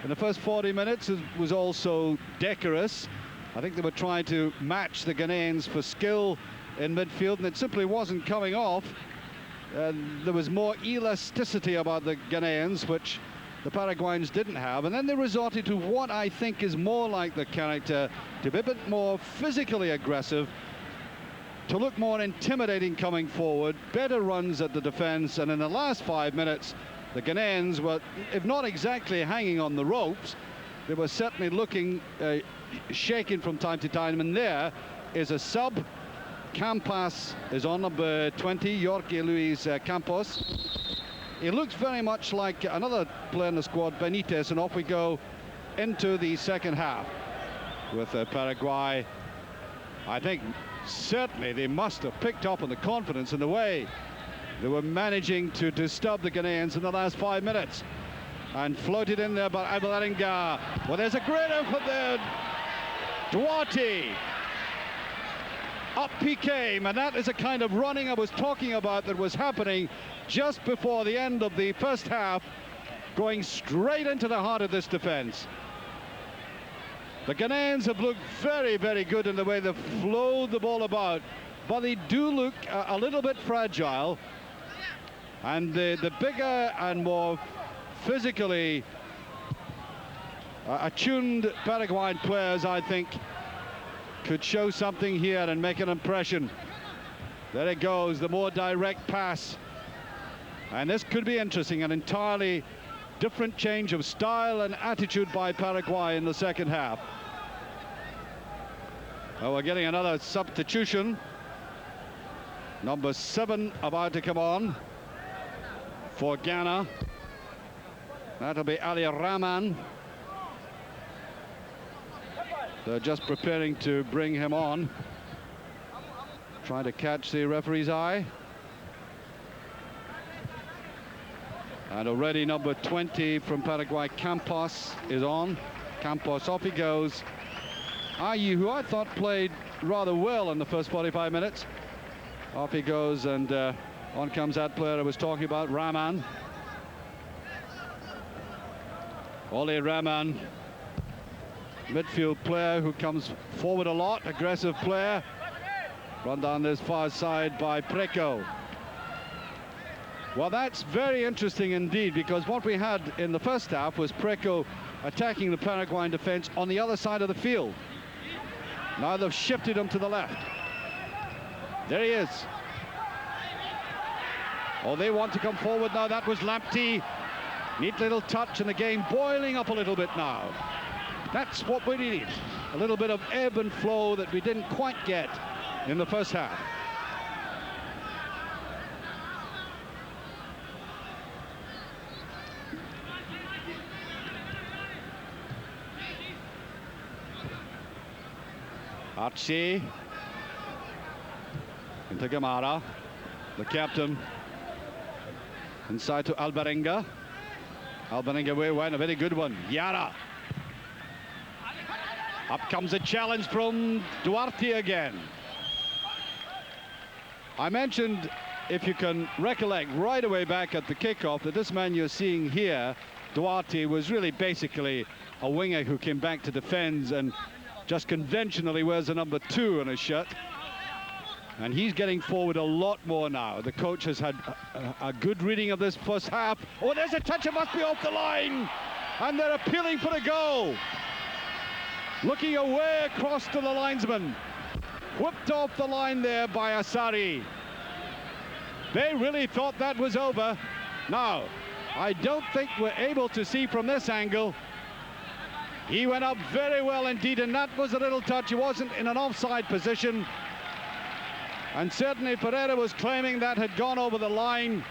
In the first 40 minutes, it was also decorous. I think they were trying to match the Ghanaians for skill in midfield, and it simply wasn't coming off. There was more elasticity about the Ghanaians, which the Paraguayans didn't have, and then they resorted to what I think is more like the character, to be a bit more physically aggressive, to look more intimidating coming forward, better runs at the defense, and in the last 5 minutes, the Ghanaians were, if not exactly hanging on the ropes, they were certainly looking shaken from time to time, and there is a sub. Campas is on number 20, Jorge Luis Campos. He looks very much like another player in the squad, Benitez, and off we go into the second half with Paraguay. I think certainly they must have picked up on the confidence in the way they were managing to disturb the Ghanaians in the last 5 minutes, and floated in there by Alvarenga. Well, there's a great effort there. Duarte. Up he came, and that is a kind of running I was talking about that was happening just before the end of the first half, going straight into the heart of this defense. The Ghanaians have looked very, very good in the way they've flowed the ball about, but they do look a little bit fragile. And the bigger and more physically attuned Paraguayan players, I think, could show something here and make an impression. There it goes, the more direct pass. And this could be interesting, an entirely different change of style and attitude by Paraguay in the second half. Oh, we're getting another substitution. Number 7 about to come on for Ghana. That'll be Ali Rahman. They're just preparing to bring him on. Trying to catch the referee's eye. And already number 20 from Paraguay, Campos, is on. Campos, off he goes. Ayu, who I thought played rather well in the first 45 minutes. Off he goes, and on comes that player I was talking about, Rahman. Ali Rahman, midfield player who comes forward a lot, aggressive player. Run down this far side by Preco. Well, that's very interesting indeed, because what we had in the first half was Preco attacking the Paraguayan defense on the other side of the field. Now they've shifted him to the left. There he is. Oh, they want to come forward now. That was Lamptey. Neat little touch, and the game boiling up a little bit now. That's what we need. A little bit of ebb and flow that we didn't quite get in the first half. Archie into Gamara, the captain, inside to Alvarenga. Alvarenga way went, a very good one. Yara. Up comes a challenge from Duarte again. I mentioned, if you can recollect, right away back at the kickoff, that this man you're seeing here, Duarte, was really basically a winger who came back to defend and just conventionally wears a number 2 on his shirt. And he's getting forward a lot more now. The coach has had a good reading of this first half. Oh, there's a touch, it must be off the line. And they're appealing for the goal. Looking away across to the linesman. Whipped off the line there by Asari. They really thought that was over. Now, I don't think we're able to see from this angle. He went up very well indeed, and that was a little touch. He wasn't in an offside position. And certainly Pereira was claiming that had gone over the line.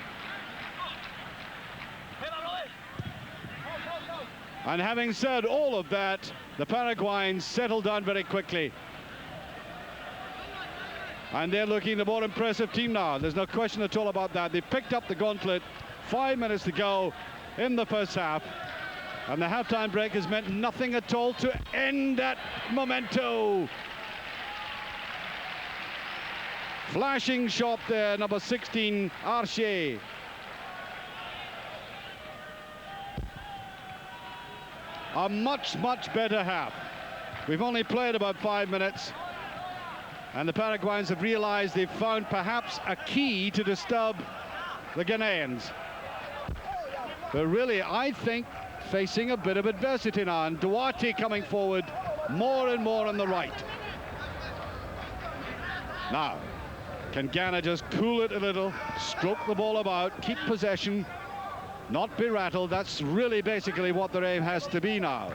And having said all of that, the Paraguayans settled down very quickly. And they're looking the more impressive team now. There's no question at all about that. They picked up the gauntlet. 5 minutes to go in the first half. And the halftime break has meant nothing at all to end that memento. Flashing shot there, number 16, Arche. A much, much better half. We've only played about 5 minutes. And the Paraguayans have realized they've found perhaps a key to disturb the Ghanaians. But really, I think, facing a bit of adversity now, and Duarte coming forward more and more on the right. Now, can Ghana just cool it a little, stroke the ball about, keep possession, not be rattled? That's really basically what their aim has to be now.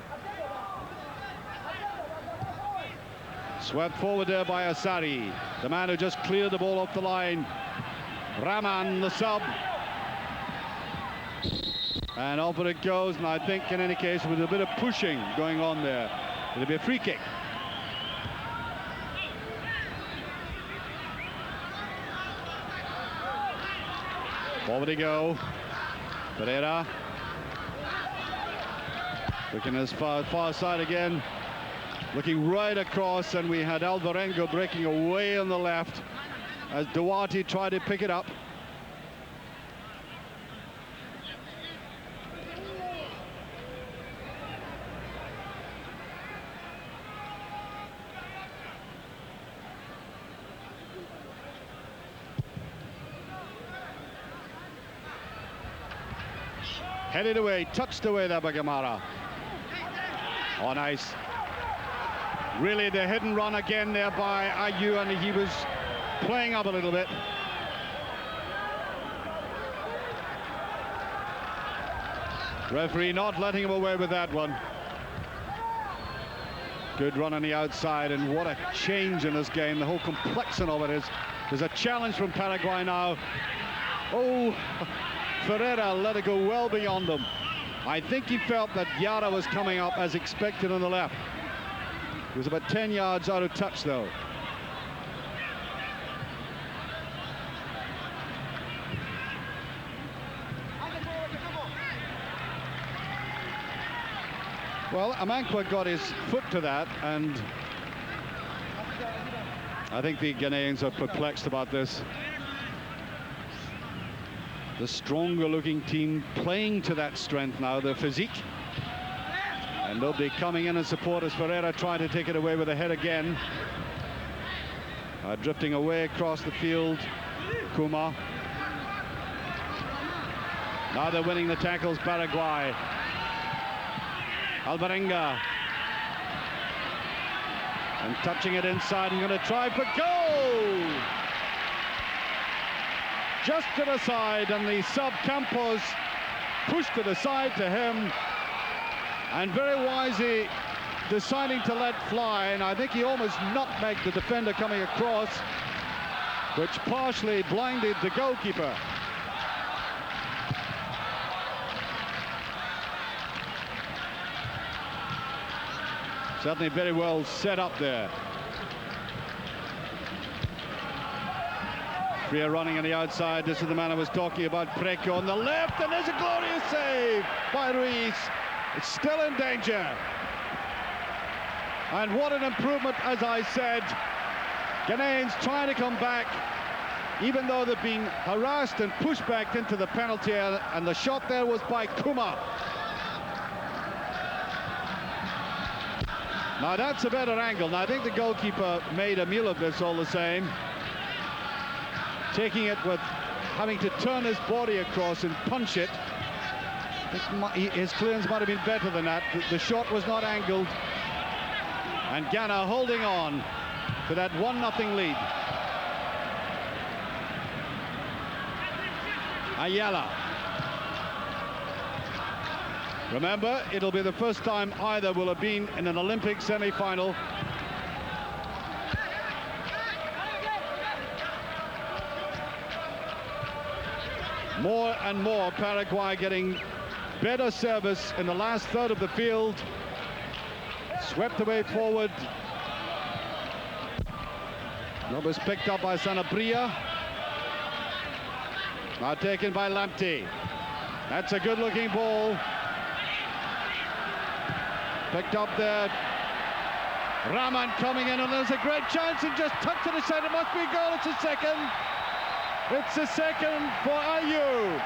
Swept forward there by Asari, the man who just cleared the ball off the line. Rahman, the sub. And off it goes, and I think in any case with a bit of pushing going on there, it'll be a free kick. Forward they go. Pereira. Looking as far side again. Looking right across, and we had Alvarenga breaking away on the left as Duarte tried to pick it up. Headed away, touched away there by Gamara. Oh, nice. Really the hit and run again there by Ayew, and he was playing up a little bit. Referee not letting him away with that one. Good run on the outside, and what a change in this game. The whole complexion of it is. There's a challenge from Paraguay now. Oh, Ferreira let it go well beyond them. I think he felt that Yara was coming up as expected on the left. He was about 10 yards out of touch, though. Well, Amankwa got his foot to that, and I think the Ghanaians are perplexed about this. The stronger looking team playing to that strength now, their physique. And nobody coming in and support as Ferreira trying to take it away with a head again. Drifting away across the field, Kuma. Now they're winning the tackles, Paraguay. Alvarenga. And touching it inside, he's going to try for goal! Just to the side, and the sub Campos pushed to the side to him, and very wisely deciding to let fly, and I think he almost nutmegged the defender coming across, which partially blinded the goalkeeper. Certainly very well set up there. Freer running on the outside. This is the man I was talking about, Preco on the left, and there's a glorious save by Ruiz. It's still in danger. And what an improvement, as I said. Ghanaians trying to come back, even though they've been harassed and pushed back into the penalty area, and the shot there was by Kuma. Now that's a better angle. Now I think the goalkeeper made a meal of this all the same. Taking it with having to turn his body across and punch it. His clearance might have been better than that. The shot was not angled. And Ghana holding on to that 1-0 lead. Ayala. Remember, it'll be the first time either will have been in an Olympic semi-final. More and more Paraguay getting better service in the last third of the field. Swept away forward. Numbers picked up by Sanabria. Now taken by Lamptey. That's a good-looking ball. Picked up there. Rahman coming in, and there's a great chance, and just tucked to the side. It must be a goal. It's a second. It's a second for Ayew.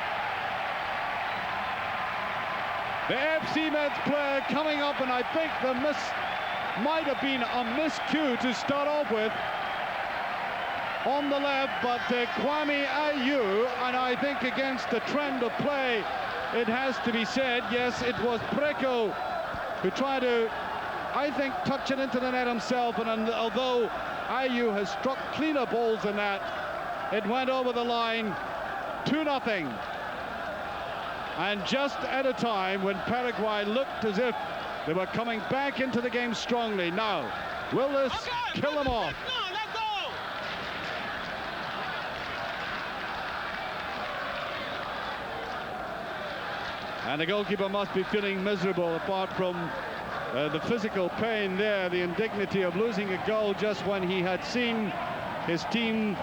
The FC Mets player coming up, and I think the miss might have been a miscue to start off with on the left, but Kwame Ayew, and I think against the trend of play, it has to be said, yes, it was Preco who tried to, I think, touch it into the net himself, and although Ayew has struck cleaner balls than that, it went over the line. 2-0. And just at a time when Paraguay looked as if they were coming back into the game strongly. Now, will this kill them off? And the goalkeeper must be feeling miserable, apart from the physical pain there, the indignity of losing a goal just when he had seen his team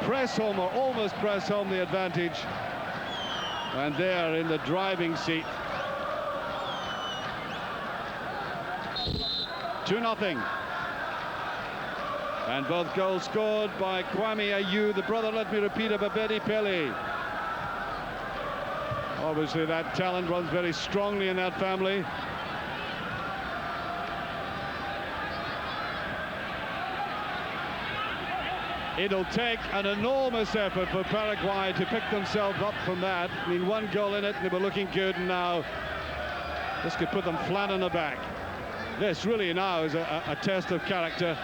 press home, or almost press home, the advantage. And there in the driving seat. 2-0. And both goals scored by Kwame Ayew, the brother, let me repeat, of Abedi Pele. Obviously that talent runs very strongly in that family. It'll take an enormous effort for Paraguay to pick themselves up from that. I mean, one goal in it, they were looking good, and now this could put them flat on the back. This really now is a test of character.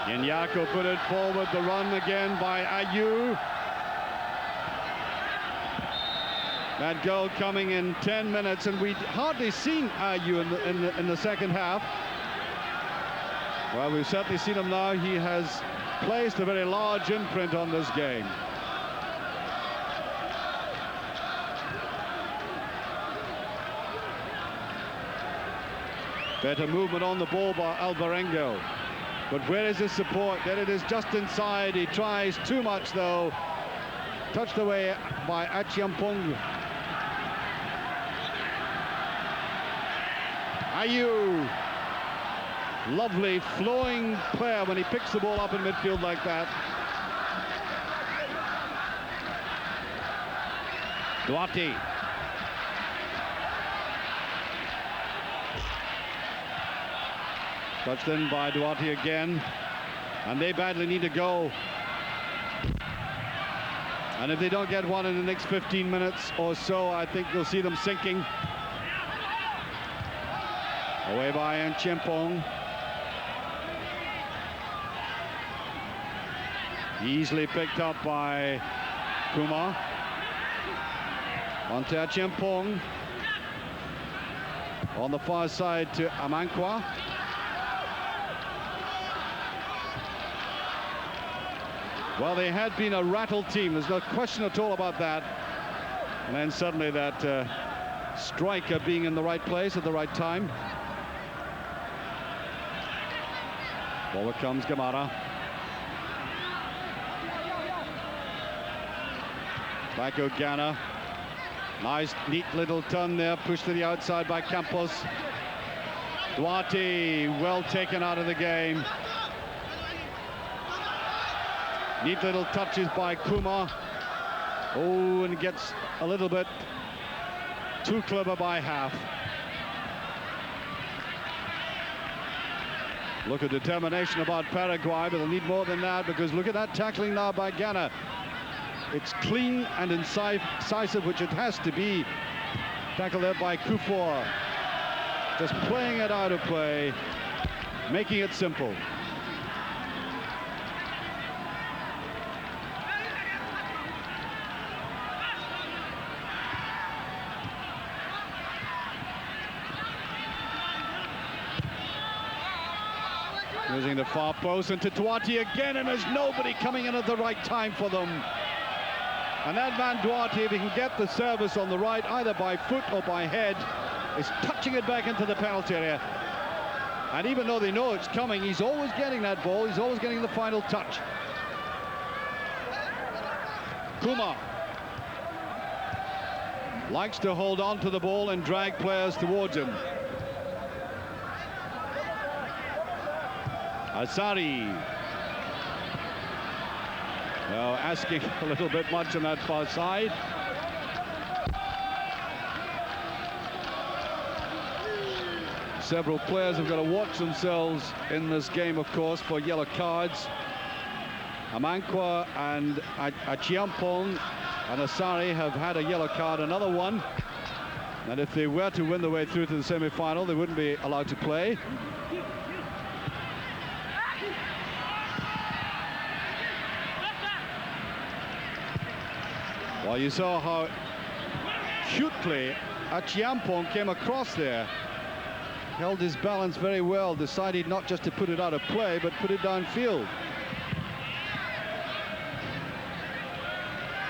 Iñárritu put it forward, the run again by Ayew. That goal coming in 10 minutes, and we'd hardly seen Ayew in the second half. Well, we've certainly seen him now. He has placed a very large imprint on this game. Better movement on the ball by Alvarenga. But where is his support? There it is, just inside. He tries too much, though. Touched away by Achiampong. Ayew. Lovely flowing player when he picks the ball up in midfield like that. Duarte. Touched in by Duarte again, and they badly need a goal. And if they don't get one in the next 15 minutes or so, I think you'll see them sinking. Away by Achiampong. Easily picked up by Kumar. On to Achiampong. On the far side to Amankwa. Well, they had been a rattled team. There's no question at all about that. And then suddenly that striker being in the right place at the right time. Forward comes Gamara. Back goes Ghana. Nice, neat little turn there, pushed to the outside by Campos. Duarte, well taken out of the game. Neat little touches by Kumar. Oh, and gets a little bit too clever by half. Look at determination about Paraguay, but they'll need more than that, because look at that tackling now by Ghana. It's clean and incisive, which it has to be. Tackled there by Kufuor. Just playing it out of play, making it simple. Using the far post into Duarte again, and there's nobody coming in at the right time for them. And that man Duarte, if he can get the service on the right, either by foot or by head, is touching it back into the penalty area. And even though they know it's coming, he's always getting that ball, he's always getting the final touch. Kumar likes to hold on to the ball and drag players towards him. Asari. Well, asking a little bit much on that far side. Several players have got to watch themselves in this game, of course, for yellow cards. Amankwa and Achiampong and Asari have had a yellow card, another one. And if they were to win the way through to the semi-final, they wouldn't be allowed to play. Well, you saw how cutely Achiampong came across there. Held his balance very well, decided not just to put it out of play, but put it downfield.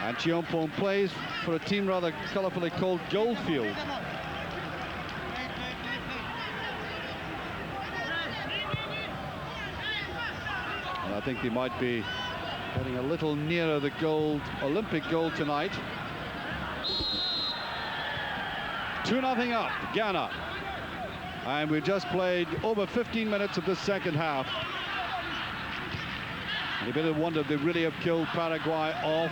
Achiampong plays for a team rather colourfully called Goldfield. And I think they might be getting a little nearer the gold, Olympic gold tonight. 2-0 up, Ghana. And we've just played over 15 minutes of the second half. And a bit of wonder if they really have killed Paraguay off.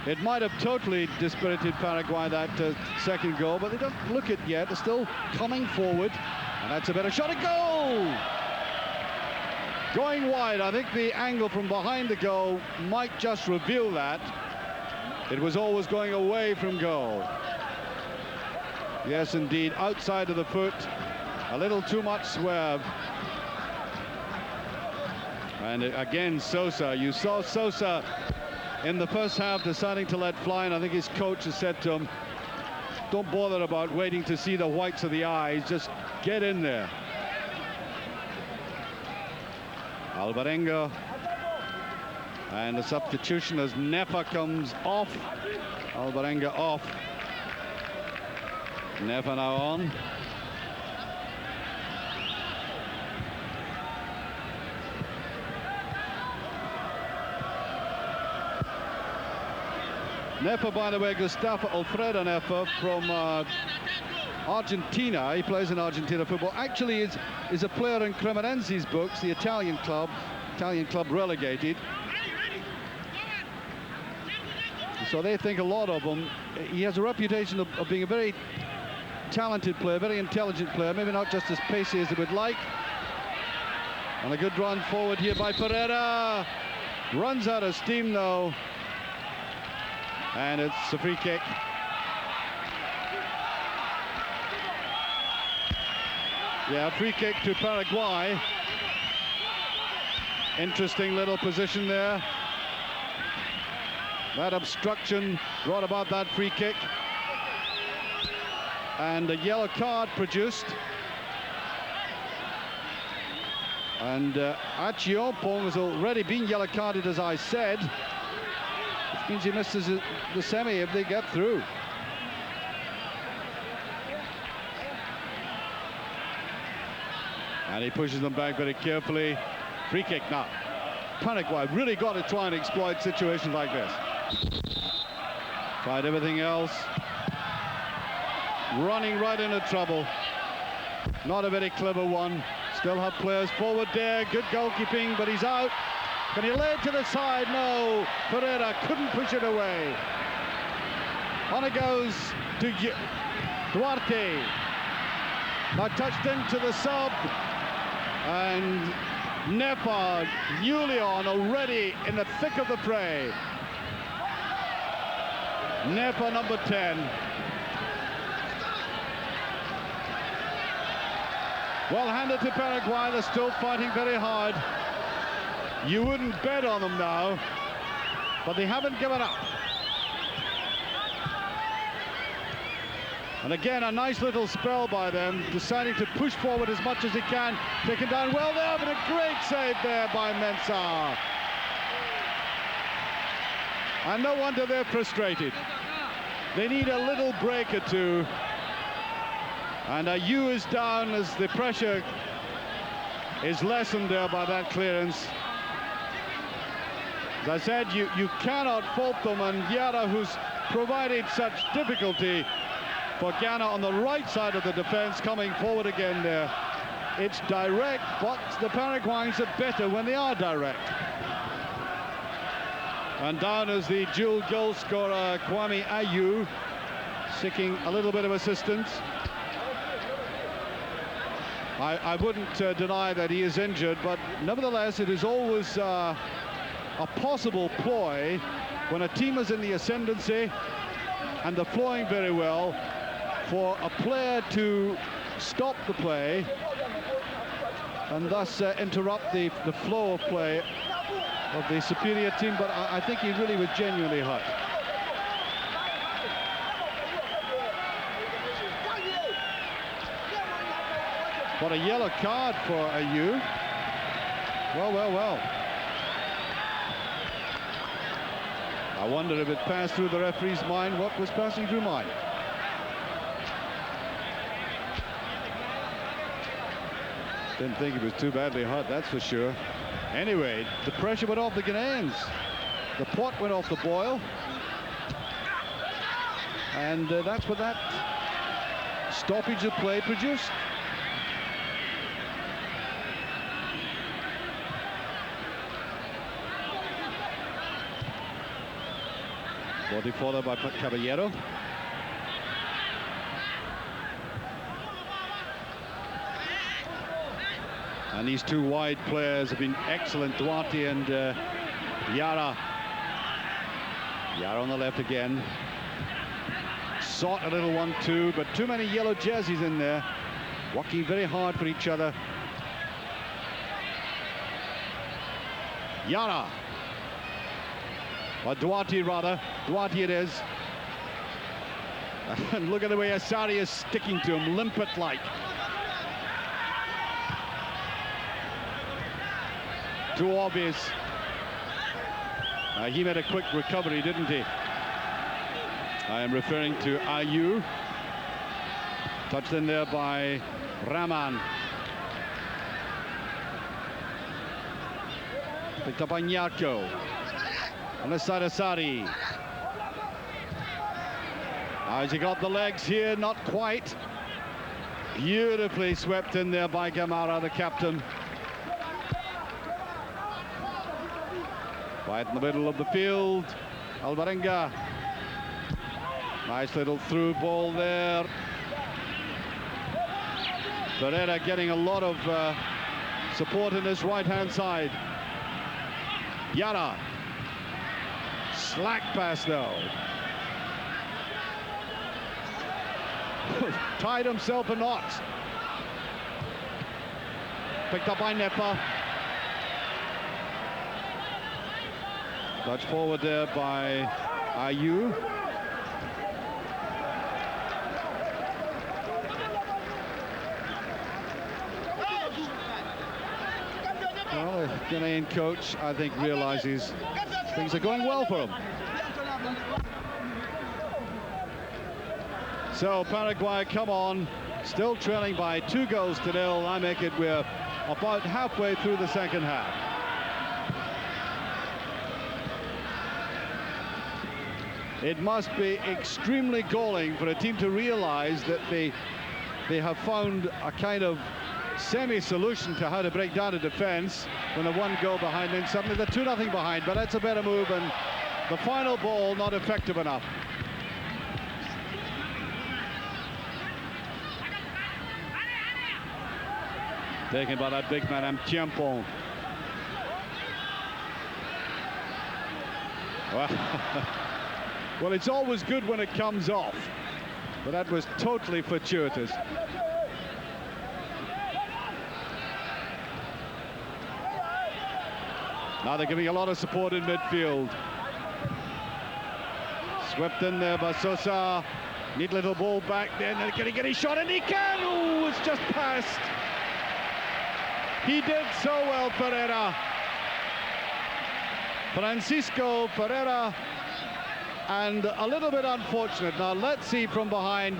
It might have totally dispirited Paraguay, that second goal, but they don't look it yet. They're still coming forward, and that's a better shot. A goal! Going wide. I think the angle from behind the goal might just reveal that. It was always going away from goal. Yes, indeed, outside of the foot. A little too much swerve. And again, Sosa. You saw Sosa in the first half deciding to let fly, and I think his coach has said to him, don't bother about waiting to see the whites of the eyes, just get in there. Alvarenga, and the substitution as Nefa comes off. Alvarenga off. Nefa now on. Nefa, by the way, Gustavo Alfredo Nefa from Argentina. He plays in Argentina football. Actually is a player in Cremonense's books, the Italian club relegated. So they think a lot of him. He has a reputation of being a very talented player, very intelligent player, maybe not just as pacey as they would like. And a good run forward here by Pereira. Runs out of steam though. And it's a free kick. Yeah, free kick to Paraguay. Interesting little position there. That obstruction brought about that free kick. And a yellow card produced. And Achiopong has already been yellow carded, as I said. Which means he misses the semi if they get through. And he pushes them back very carefully. Free kick now. Paraguay really got to try and exploit situations like this. Tried everything else. Running right into trouble. Not a very clever one. Still have players forward there. Good goalkeeping, but he's out. Can he lay it to the side? No. Pereira couldn't push it away. On it goes to Duarte. Now touched into the sub. And Nefa, Julian already in the thick of the fray. Nefa, number 10. Well handed to Paraguay. They're still fighting very hard. You wouldn't bet on them now, but they haven't given up. And again, a nice little spell by them, deciding to push forward as much as he can. Taken down well there, but a great save there by Mensah. And no wonder they're frustrated. They need a little break or two. And Ayew is down as the pressure is lessened there by that clearance. As I said, you cannot fault them, and Yara, who's provided such difficulty for Ghana on the right side of the defense, coming forward again there. It's direct, but the Paraguayans are better when they are direct. And down is the dual goal scorer, Kwame Ayew, seeking a little bit of assistance. I wouldn't deny that he is injured, but nevertheless, it is always a possible ploy when a team is in the ascendancy and they're flowing very well, for a player to stop the play and thus interrupt the flow of play of the superior team. But I think he really was genuinely hurt. What a yellow card for Ayew. Well, well, well. I wonder if it passed through the referee's mind what was passing through mine. Didn't think he was too badly hurt, that's for sure. Anyway, the pressure went off the Ghanaians. The pot went off the boil. And that's what that stoppage of play produced. Body followed by Caballero. And these two wide players have been excellent, Duarte and Yara. Yara on the left again. Sought a little 1-2, but too many yellow jerseys in there, working very hard for each other. Yara. Or Duarte, rather. Duarte it is. And look at the way Asari is sticking to him, limpet-like. Too obvious. He made a quick recovery, didn't he? I am referring to Ayu. Touched in there by Rahman. Picked up by Nyarko. On the side of Sari. Has he got the legs here? Not quite. Beautifully swept in there by Gamara, the captain. Right in the middle of the field, Alvarenga. Nice little through ball there. Pereira getting a lot of support in his right-hand side. Yara. Slack pass though. Tied himself a knot. Picked up by Nepa. Touch forward there by Ayu. Well, the Ghanaian coach, I think, realizes things are going well for him. So Paraguay come on, still trailing by 2-0. I make it we're about halfway through the second half. It must be extremely galling for a team to realize that they have found a kind of semi-solution to how to break down a defense when they're 1 goal behind, then suddenly they're 2-0 behind. But that's a better move, and the final ball not effective enough. Taken by that big man, Amtiempo. Well, it's always good when it comes off, but that was totally fortuitous. Now they're giving a lot of support in midfield. Swept in there by Sosa. Neat little ball back there. Can he get his shot? And he can! Oh, it's just passed. He did so well, Pereira. Francisco Pereira. And a little bit unfortunate. Now let's see from behind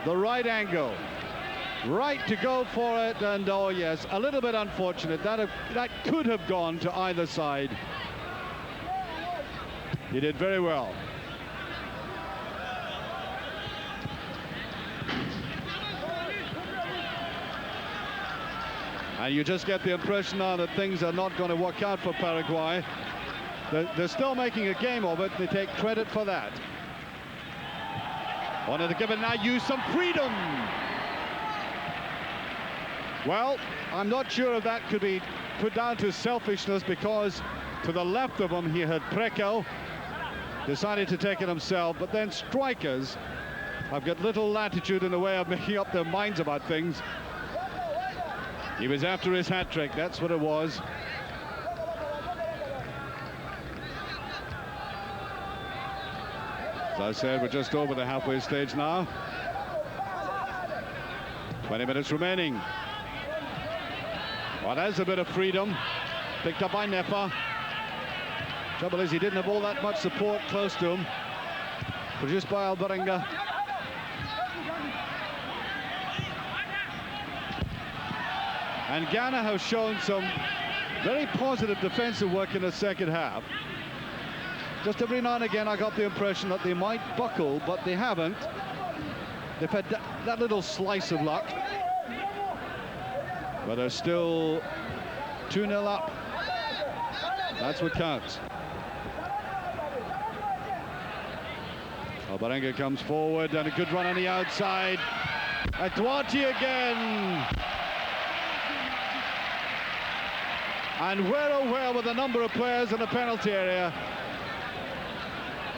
the right angle. Right to go for it, and oh yes, a little bit unfortunate. That could have gone to either side. He did very well. And you just get the impression now that things are not going to work out for Paraguay. They're still making a game of it. They take credit for that. Wanted to give it now, use some freedom. Well, I'm not sure if that could be put down to selfishness, because to the left of him he had Prekel. Decided to take it himself, but then strikers have got little latitude in the way of making up their minds about things. He was after his hat-trick, that's what it was. As I said, we're just over the halfway stage now. 20 minutes remaining. Well, there's a bit of freedom. Picked up by Nepa. Trouble is, he didn't have all that much support close to him. Produced by Alvarenga. And Ghana have shown some very positive defensive work in the second half. Just every now and again I got the impression that they might buckle, but they haven't. They've had that little slice of luck. But they're still 2-0 up. That's what counts. Alvarenga comes forward and a good run on the outside. Duarte again. And where oh where with a number of players in the penalty area.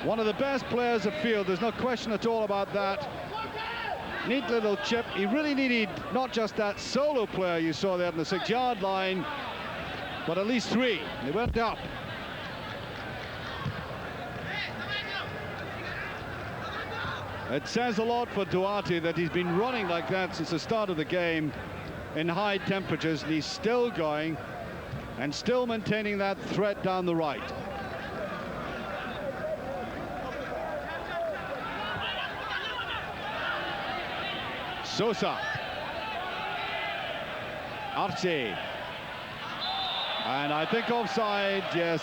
One of the best players afield, there's no question at all about that. Neat little chip. He really needed not just that solo player you saw there on the 6-yard line, but at least three. They went up. It says a lot for Duarte that he's been running like that since the start of the game in high temperatures, and he's still going and still maintaining that threat down the right. Sosa. Arce. And I think offside, yes.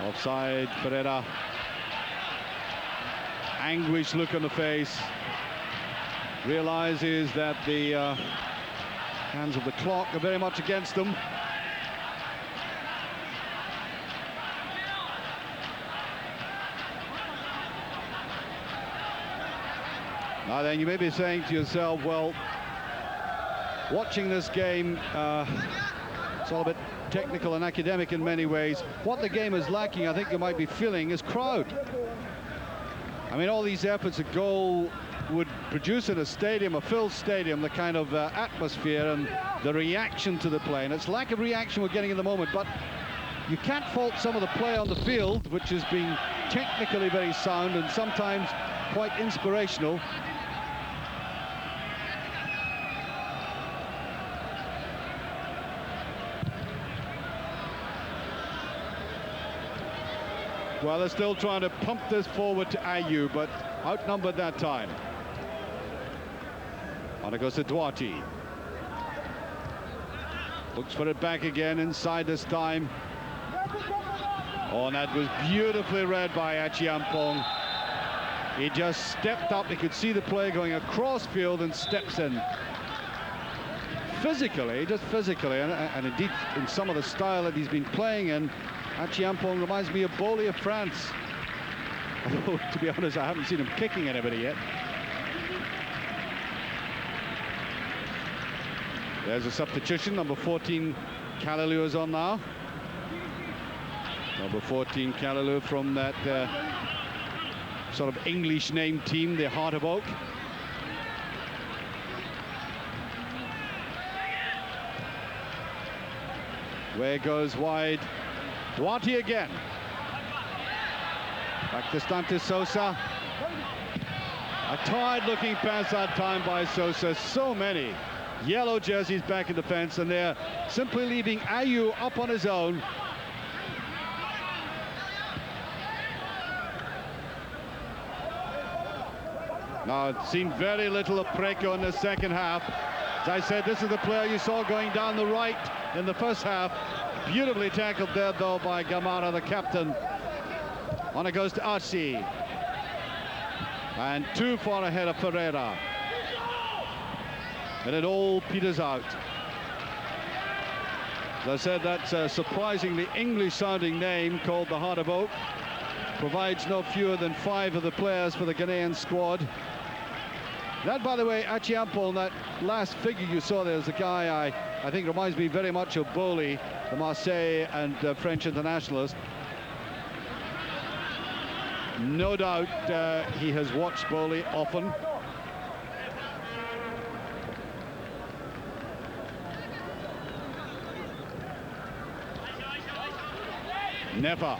Offside, Ferreira. Anguished look on the face. Realizes that the hands of the clock are very much against them. Now then, you may be saying to yourself, well, watching this game, it's all a bit technical and academic in many ways. What the game is lacking, I think you might be feeling, is crowd. I mean, all these efforts at goal would produce in a stadium, a filled stadium, the kind of atmosphere and the reaction to the play. And it's lack of reaction we're getting in the moment, but you can't fault some of the play on the field, which has been technically very sound and sometimes quite inspirational. Well, they're still trying to pump this forward to Ayew, but outnumbered that time. On it goes to Duarte. Looks for it back again inside this time. Oh, and that was beautifully read by Achiampong. He just stepped up. He could see the play going across field and steps in. Physically, just physically, and indeed in some of the style that he's been playing in, Achiampong reminds me of Bowley of France. Although, to be honest, I haven't seen him kicking anybody yet. There's a substitution. Number 14, Callaloo is on now. Number 14, Callaloo from that sort of English name team, the Heart of Oak. Where goes wide. Duarte again. Back this time to Sosa. A tired-looking pass that time by Sosa. So many yellow jerseys back in defense, and they're simply leaving Ayew up on his own. Now, it seemed very little of Preco in the second half. As I said, this is the player you saw going down the right in the first half. Beautifully tackled there, though, by Gamara, the captain. On it goes to Arce. And too far ahead of Ferreira. And it all peters out. As I said, that's a surprisingly English-sounding name called the Heart of Oak. Provides no fewer than 5 of the players for the Ghanaian squad. That, by the way, Achiampong, that last figure you saw there is a guy I think reminds me very much of Bowley, the Marseille and French internationalist. No doubt he has watched Bowley often. Never.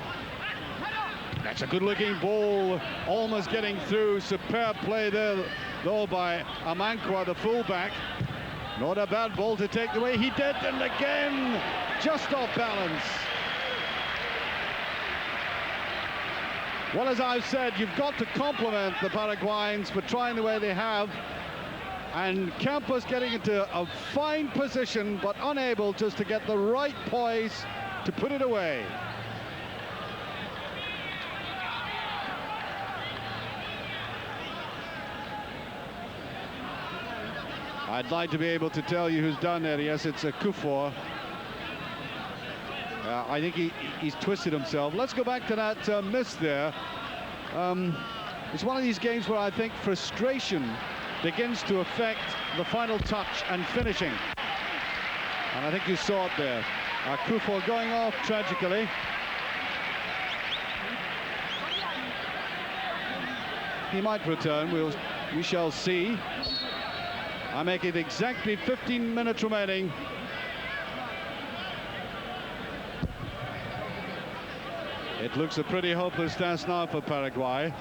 That's a good-looking ball, almost getting through. Superb play there, though, by Amankwa, the fullback. Not a bad ball to take the way he did, and again, just off balance. Well, as I've said, you've got to compliment the Paraguayans for trying the way they have. And Campos getting into a fine position, but unable just to get the right poise to put it away. I'd like to be able to tell you who's done that. Yes, it's a Kufor. I think he's twisted himself. Let's go back to that miss there. It's one of these games where I think frustration begins to affect the final touch and finishing. And I think you saw it there. Kufo going off tragically. He might return, we shall see. I make it exactly 15 minutes remaining. It looks a pretty hopeless task now for Paraguay.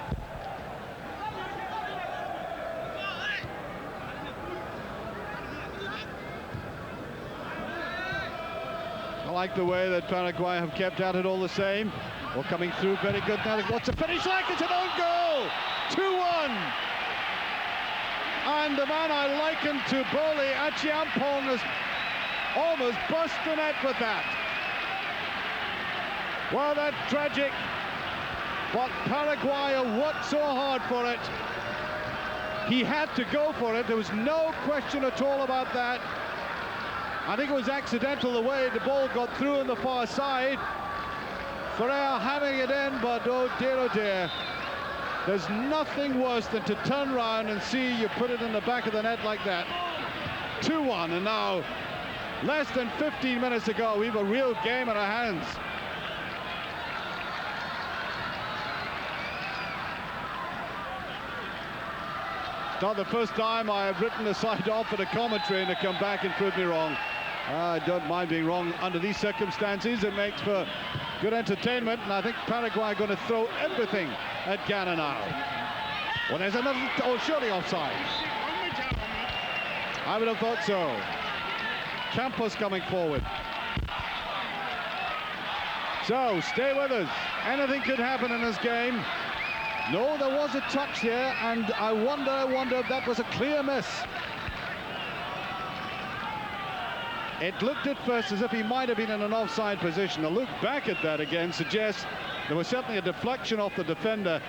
I like the way that Paraguay have kept at it all the same. Well, coming through very good now. What's the finish like? It's an own goal! 2-1. And the man I liken to Boli, Achiampong, has almost bust the net with that. Well, that's tragic, but Paraguay worked so hard for it. He had to go for it. There was no question at all about that. I think it was accidental the way the ball got through on the far side. Ferrer having it in, but oh dear, there's nothing worse than to turn around and see you put it in the back of the net like that. 2-1, and now, less than 15 minutes ago, we have a real game in our hands. It's not the first time I have written a side off at a commentary and to come back and prove me wrong. I don't mind being wrong under these circumstances. It makes for good entertainment, and I think Paraguay are going to throw everything at Ghana now. Well, there's another, oh, surely offside. I would have thought so. Campos coming forward. So, stay with us. Anything could happen in this game. No, there was a touch there, and I wonder if that was a clear miss. It looked at first as if he might have been in an offside position. A look back at that again suggests there was certainly a deflection off the defender,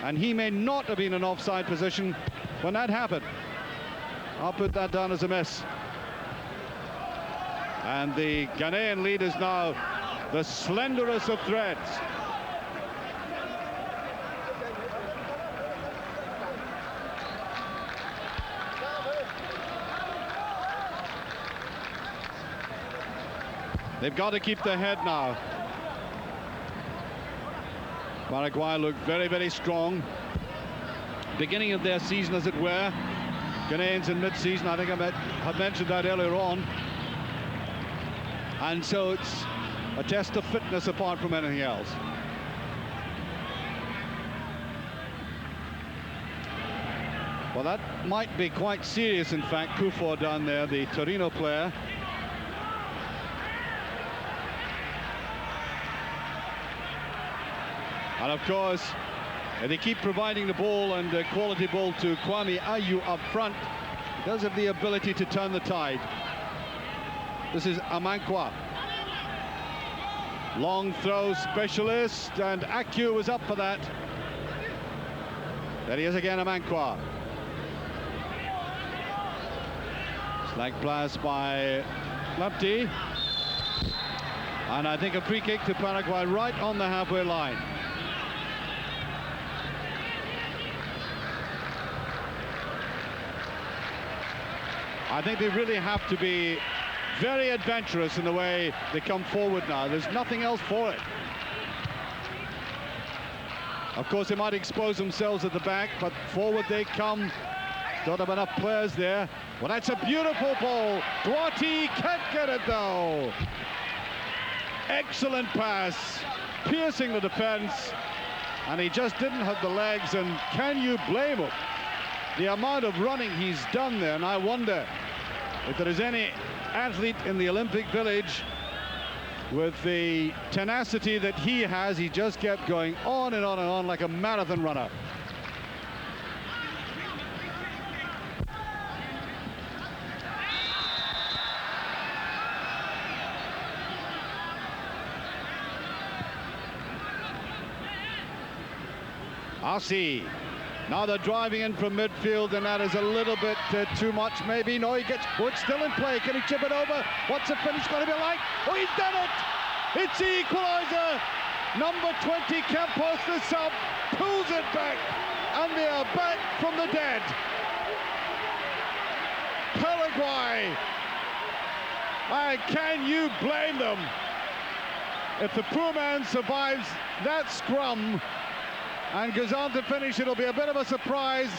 and he may not have been in an offside position when that happened. I'll put that down as a miss. And the Ghanaian lead is now the slenderest of threads. They've got to keep their head now. Paraguay look very strong. Beginning of their season, as it were. Ghanaians in mid-season, I think I mentioned that earlier on. And so it's a test of fitness apart from anything else. Well, that might be quite serious, in fact. Kufo down there, the Torino player. And of course, they keep providing the ball and a quality ball to Kwame Ayu up front. He does have the ability to turn the tide. This is Amankwa. Long throw specialist, and Ayu was up for that. There he is again, Amankwa. Slag pass by Lapti. And I think a free kick to Paraguay right on the halfway line. I think they really have to be very adventurous in the way they come forward now. There's nothing else for it. Of course, they might expose themselves at the back, but forward they come. Don't have enough players there. Well, that's a beautiful ball. Duarte can't get it, though. Excellent pass, piercing the defense, and he just didn't have the legs, and can you blame him? The amount of running he's done there, and I wonder if there is any athlete in the Olympic Village with the tenacity that he has. He just kept going on and on and on like a marathon runner. Asi. Now they're driving in from midfield, and that is a little bit too much, maybe. No, he gets Wood still in play. Can he chip it over? What's the finish going to be like? Oh, he's done it! It's the equaliser. Number 20, Campos, the sub. pulls it back, and they are back from the dead. Paraguay, can you blame them? If the poor man survives that scrum and goes on to finish, it'll be a bit of a surprise,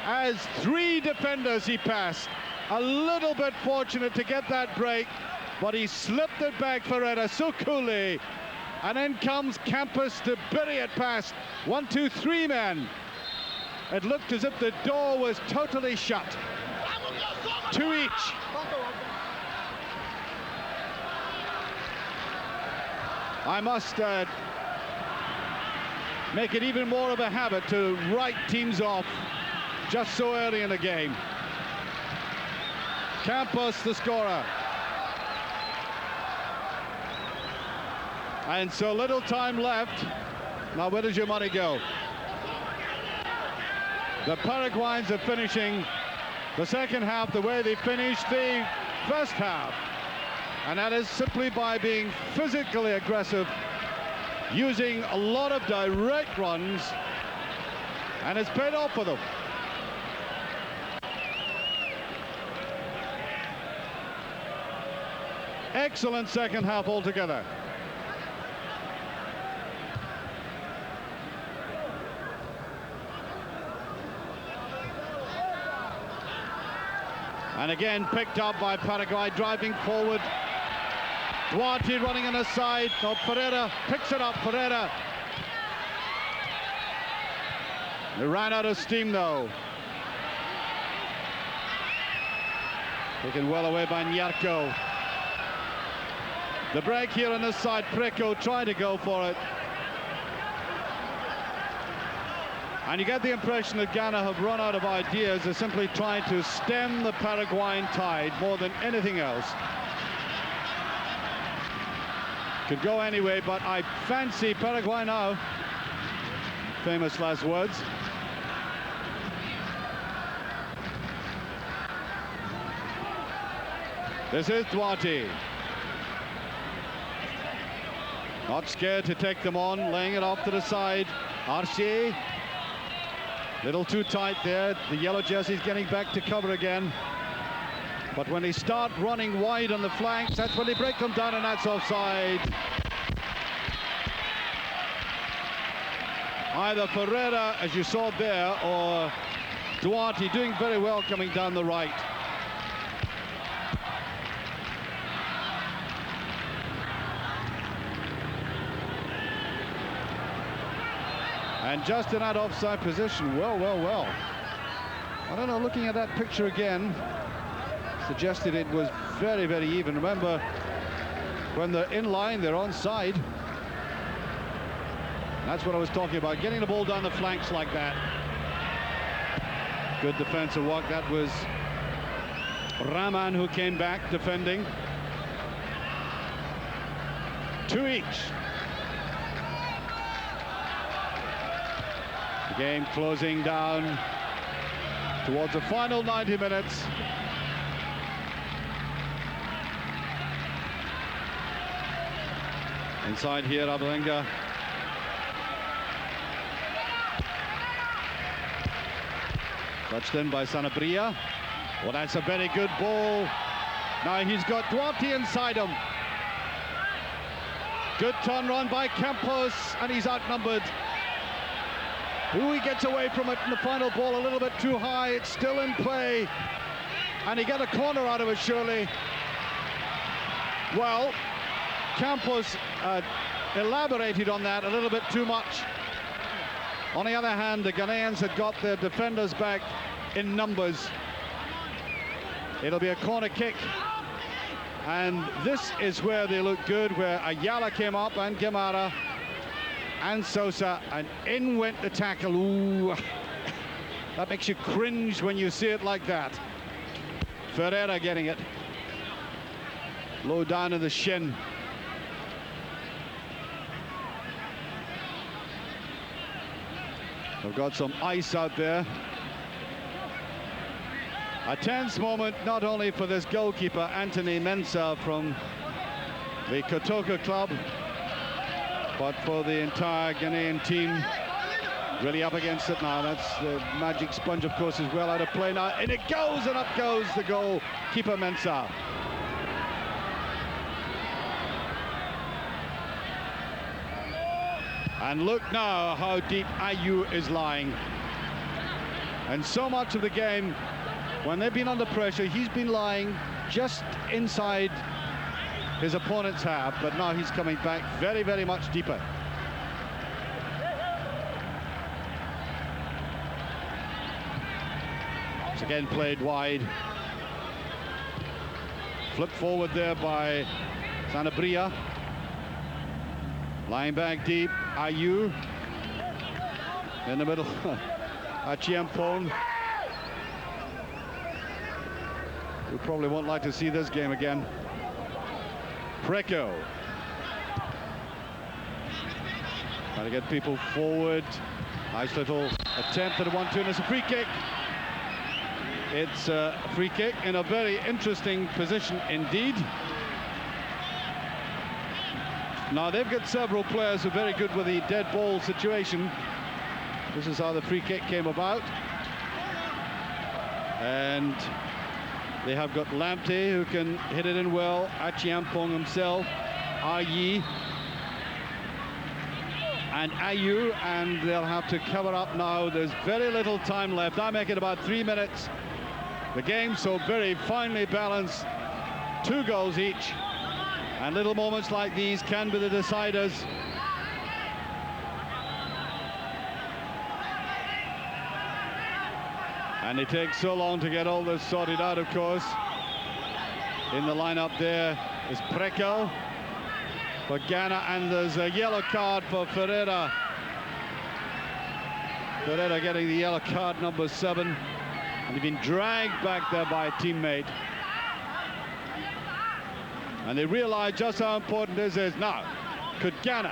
as 3 defenders he passed. A little bit fortunate to get that break, but he slipped it back for Ferreira so coolly. And then comes Campos to bury it past 1, 2, 3 men. It looked as if the door was totally shut. 2 each. I must make it even more of a habit to write teams off just so early in the game. Campos, the scorer. And so little time left. Now, where does your money go? The Paraguayans are finishing the second half the way they finished the first half. And that is simply by being physically aggressive, using a lot of direct runs, and it's paid off for them. Excellent second half altogether. And again picked up by Paraguay, driving forward. Duarte running on the side. No, Ferreira picks it up. Ferreira. They ran out of steam though. Taken well away by Nyarko. The break here on this side. Preco trying to go for it. And you get the impression that Ghana have run out of ideas. They're simply trying to stem the Paraguayan tide more than anything else. Could go anyway, but I fancy Paraguay now. Famous last words. This is Duarte. Not scared to take them on, laying it off to the side. Arce. Little too tight there. The yellow jersey's getting back to cover again. But when they start running wide on the flanks, that's when they break them down, and that's offside. Either Ferreira, as you saw there, or Duarte doing very well coming down the right. And just in that offside position, well. I don't know, looking at that picture again, suggested it was very, very even. Remember, when they're in line, they're onside. That's what I was talking about, getting the ball down the flanks like that. Good defensive work. That was Rahman who came back defending. 2 each. The game closing down towards the final 90 minutes. Inside here, Abelenga. Touched in by Sanabria. Well, that's a very good ball. Now he's got Duarte inside him. Good turn run by Campos, and he's outnumbered. Ooh, he gets away from it in the final ball a little bit too high. It's still in play. And he got a corner out of it, surely. Well, Campos elaborated on that a little bit too much. On the other hand, the Ghanaians had got their defenders back in numbers. It'll be a corner kick. And this is where they look good, where Ayala came up and Gemara and Sosa, and in went the tackle. Ooh, that makes you cringe when you see it like that. Ferreira getting it. Low down in the shin. They've got some ice out there. A tense moment, not only for this goalkeeper, Anthony Mensah from the Kotoka club, but for the entire Ghanaian team. Really up against it now. That's the magic sponge, of course, is well out of play now. And it goes, and up goes the goal. Keeper Mensah. And look now how deep Ayew is lying. And so much of the game, when they've been under pressure, he's been lying just inside his opponent's half, but now he's coming back very, very much deeper. It's again played wide. Flipped forward there by Sanabria. Lying back deep, Ayew. In the middle, Achiampong. You probably won't like to see this game again. Preko. Trying to get people forward. Nice little attempt at a 1-2, and it's a free kick. It's a free kick in a very interesting position indeed. Now they've got several players who are very good with the dead ball situation. This is how the free kick came about. And they have got Lamptey, who can hit it in well, Achiampong himself, Ayi, and Ayew, and they'll have to cover up now. There's very little time left. I make it about 3 minutes. The game so very finely balanced, 2 goals each, and little moments like these can be the deciders. And it takes so long to get all this sorted out, of course. In the lineup there is Preko for Ghana, and there's a yellow card for Ferreira. Ferreira getting the yellow card, number 7. And he's been dragged back there by a teammate. And they realize just how important this is. Now, could Ghana,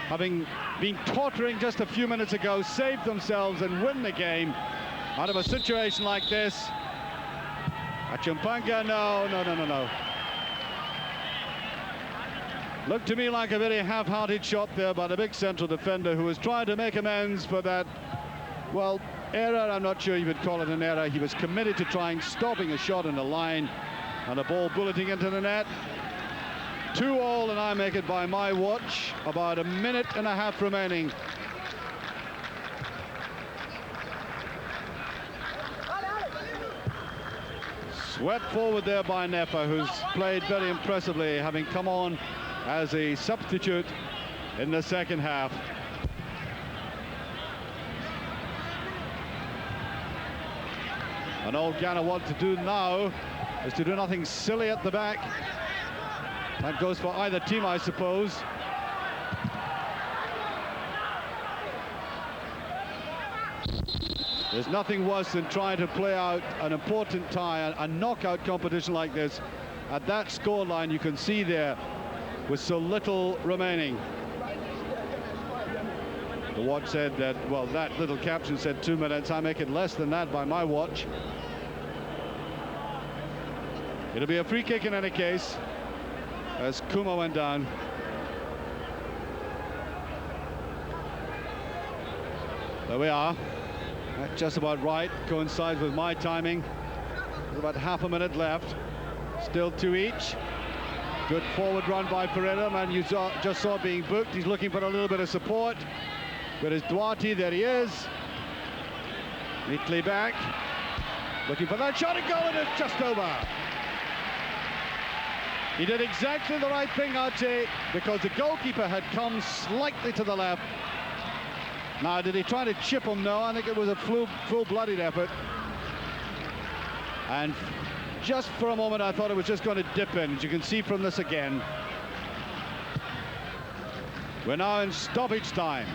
having been tottering just a few minutes ago, save themselves and win the game out of a situation like this? Achiampong, no. Looked to me like a very half-hearted shot there by the big central defender, who was trying to make amends for that, well, error. I'm not sure you would call it an error. He was committed to trying stopping a shot in the line, and a ball bulleting into the net. 2-2, and I make it by my watch. About a minute and a half remaining. Swept forward there by Nepa, who's played very impressively, having come on as a substitute in the second half. And all Ghana want to do now is to do nothing silly at the back. That goes for either team, I suppose. There's nothing worse than trying to play out an important tie, a knockout competition like this. At that scoreline, you can see there, with so little remaining. The watch said that, well, that little caption said 2 minutes. I make it less than that by my watch. It'll be a free kick in any case, as Kuma went down. There we are. That's just about right, coincides with my timing. There's about half a minute left. Still 2 each. Good forward run by Ferreira, man. You just saw being booked. He's looking for a little bit of support. But it's Duarte, there he is. Neatly back. Looking for that shot, and goal, and it's just over. He did exactly the right thing, I'd say, because the goalkeeper had come slightly to the left. Now, did he try to chip him? No, I think it was a full-blooded effort. And just for a moment, I thought it was just going to dip in, as you can see from this again. We're now in stoppage time.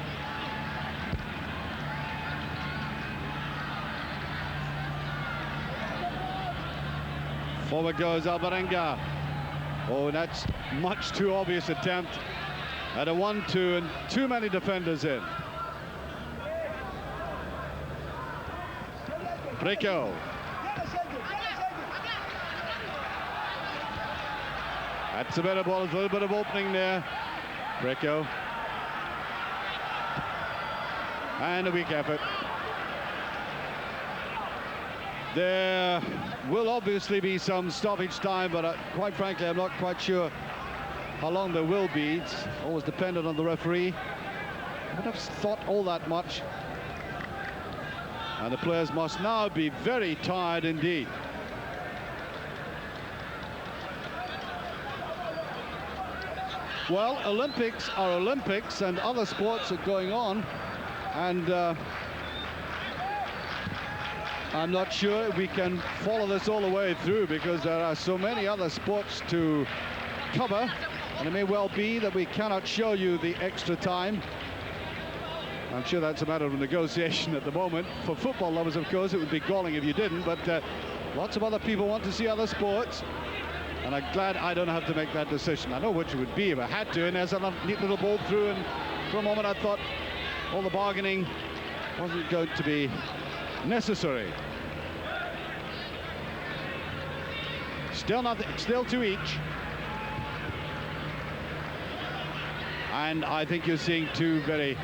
Forward goes Alvarenga. Oh, that's much too obvious attempt at a 1-2, and too many defenders in. Preko. That's a better ball. There's a little bit of opening there. Preko. And a weak effort. There will obviously be some stoppage time, but quite frankly, I'm not quite sure how long there will be. It's always dependent on the referee. I wouldn't have thought all that much. And the players must now be very tired indeed. Well, Olympics are Olympics, and other sports are going on, and I'm not sure we can follow this all the way through, because there are so many other sports to cover, and it may well be that we cannot show you the extra time. I'm sure that's a matter of negotiation at the moment. For football lovers, of course, it would be galling if you didn't, but lots of other people want to see other sports, and I'm glad I don't have to make that decision. I know which it would be if I had to, and there's a neat little ball through, and for a moment I thought all the bargaining wasn't going to be necessary. Still nothing, still two each. And I think you're seeing two very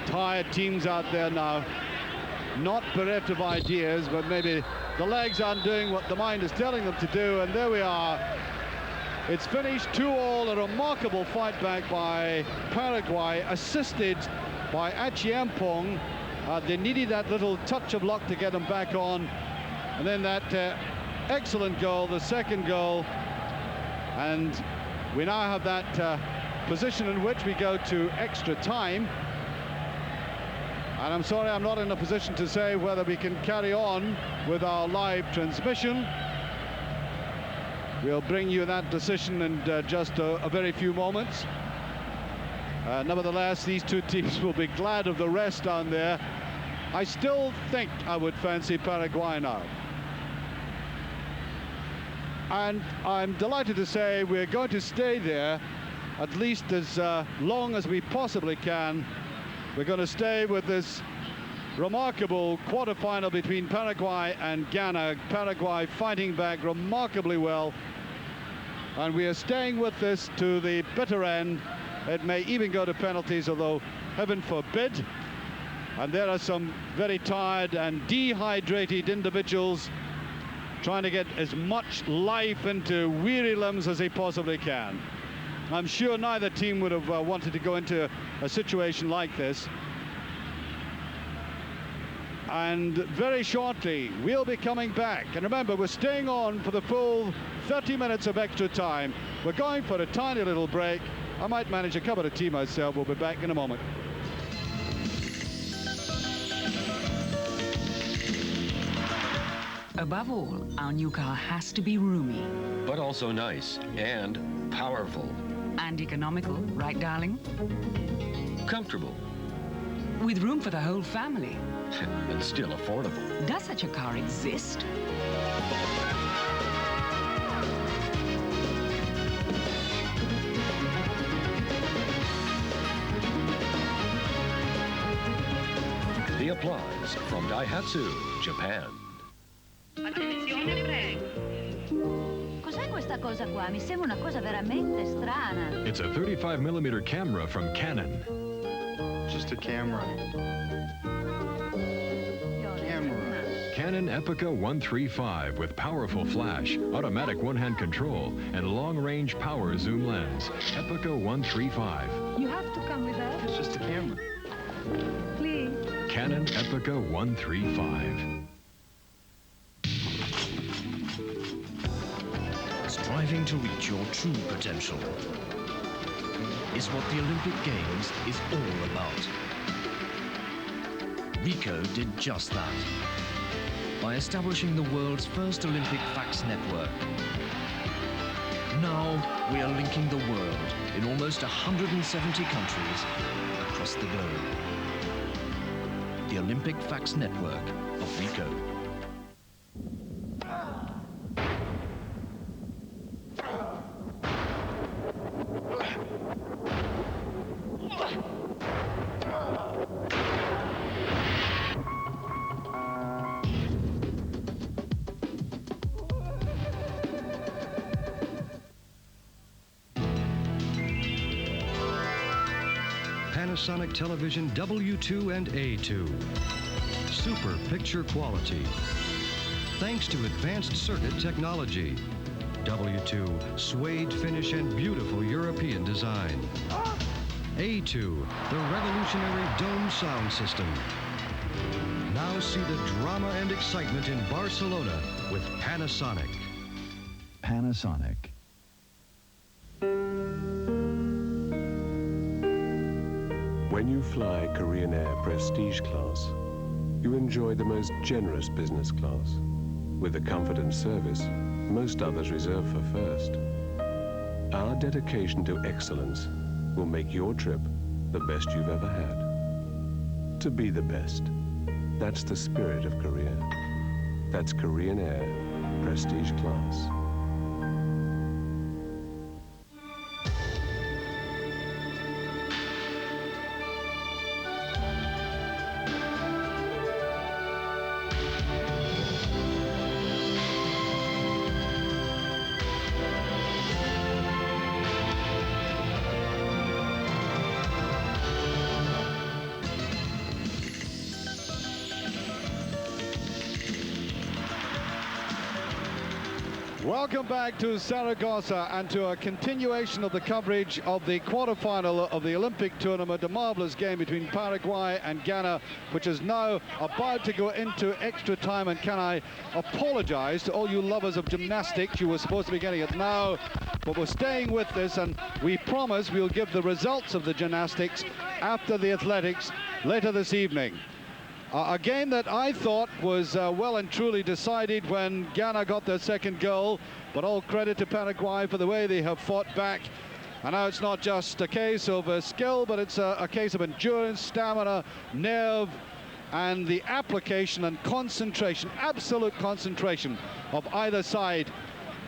tired teams out there now, not bereft of ideas, but maybe the legs aren't doing what the mind is telling them to do, and there we are. It's finished 2-2, a remarkable fight back by Paraguay, assisted by Achiampong. They needed that little touch of luck to get them back on, and then that excellent goal, the second goal, and we now have that position in which we go to extra time. And I'm sorry, I'm not in a position to say whether we can carry on with our live transmission. We'll bring you that decision in just a very few moments. Nevertheless, these two teams will be glad of the rest down there. I still think I would fancy Paraguay now. And I'm delighted to say we're going to stay there at least as long as we possibly can. We're going to stay with this remarkable quarter-final between Paraguay and Ghana. Paraguay fighting back remarkably well, and we are staying with this to the bitter end. It may even go to penalties, although heaven forbid. And there are some very tired and dehydrated individuals trying to get as much life into weary limbs as they possibly can. I'm sure neither team would have wanted to go into a situation like this. And very shortly, we'll be coming back. And remember, we're staying on for the full 30 minutes of extra time. We're going for a tiny little break. I might manage a cup of tea myself. We'll be back in a moment. Above all, our new car has to be roomy. But also nice and powerful. And economical, right, darling? Comfortable. With room for the whole family. And still affordable. Does such a car exist? The applause from Daihatsu, Japan. Attenzione, prego. Cos'è questa cosa qua? Mi sembra una cosa veramente strana. It's a 35mm camera from Canon. Just a camera. Canon Epica 135 with powerful flash, automatic one-hand control, and long-range power zoom lens. Epica 135. You have to come with us. It's just a camera. Please. Canon Epica 135. Striving to reach your true potential is what the Olympic Games is all about. Rico did just that by establishing the world's first Olympic fax network. Now we are linking the world in almost 170 countries across the globe. The Olympic Fax Network of Rico. Panasonic television W2 and A2. Super picture quality. Thanks to advanced circuit technology. W2, suede finish and beautiful European design. A2, the revolutionary dome sound system. Now see the drama and excitement in Barcelona with Panasonic. Panasonic. When you fly Korean Air Prestige Class, you enjoy the most generous business class, with the comfort and service most others reserve for first. Our dedication to excellence will make your trip the best you've ever had. To be the best, that's the spirit of Korea. That's Korean Air Prestige Class. Welcome back to Saragossa and to a continuation of the coverage of the quarterfinal of the Olympic tournament, a marvelous game between Paraguay and Ghana, which is now about to go into extra time. And can I apologize to all you lovers of gymnastics? You were supposed to be getting it now, but we're staying with this, and we promise we'll give the results of the gymnastics after the athletics later this evening. A game that I thought was well and truly decided when Ghana got their second goal, but all credit to Paraguay for the way they have fought back. And now it's not just a case of skill, but it's a case of endurance, stamina, nerve, and the application and concentration, absolute concentration of either side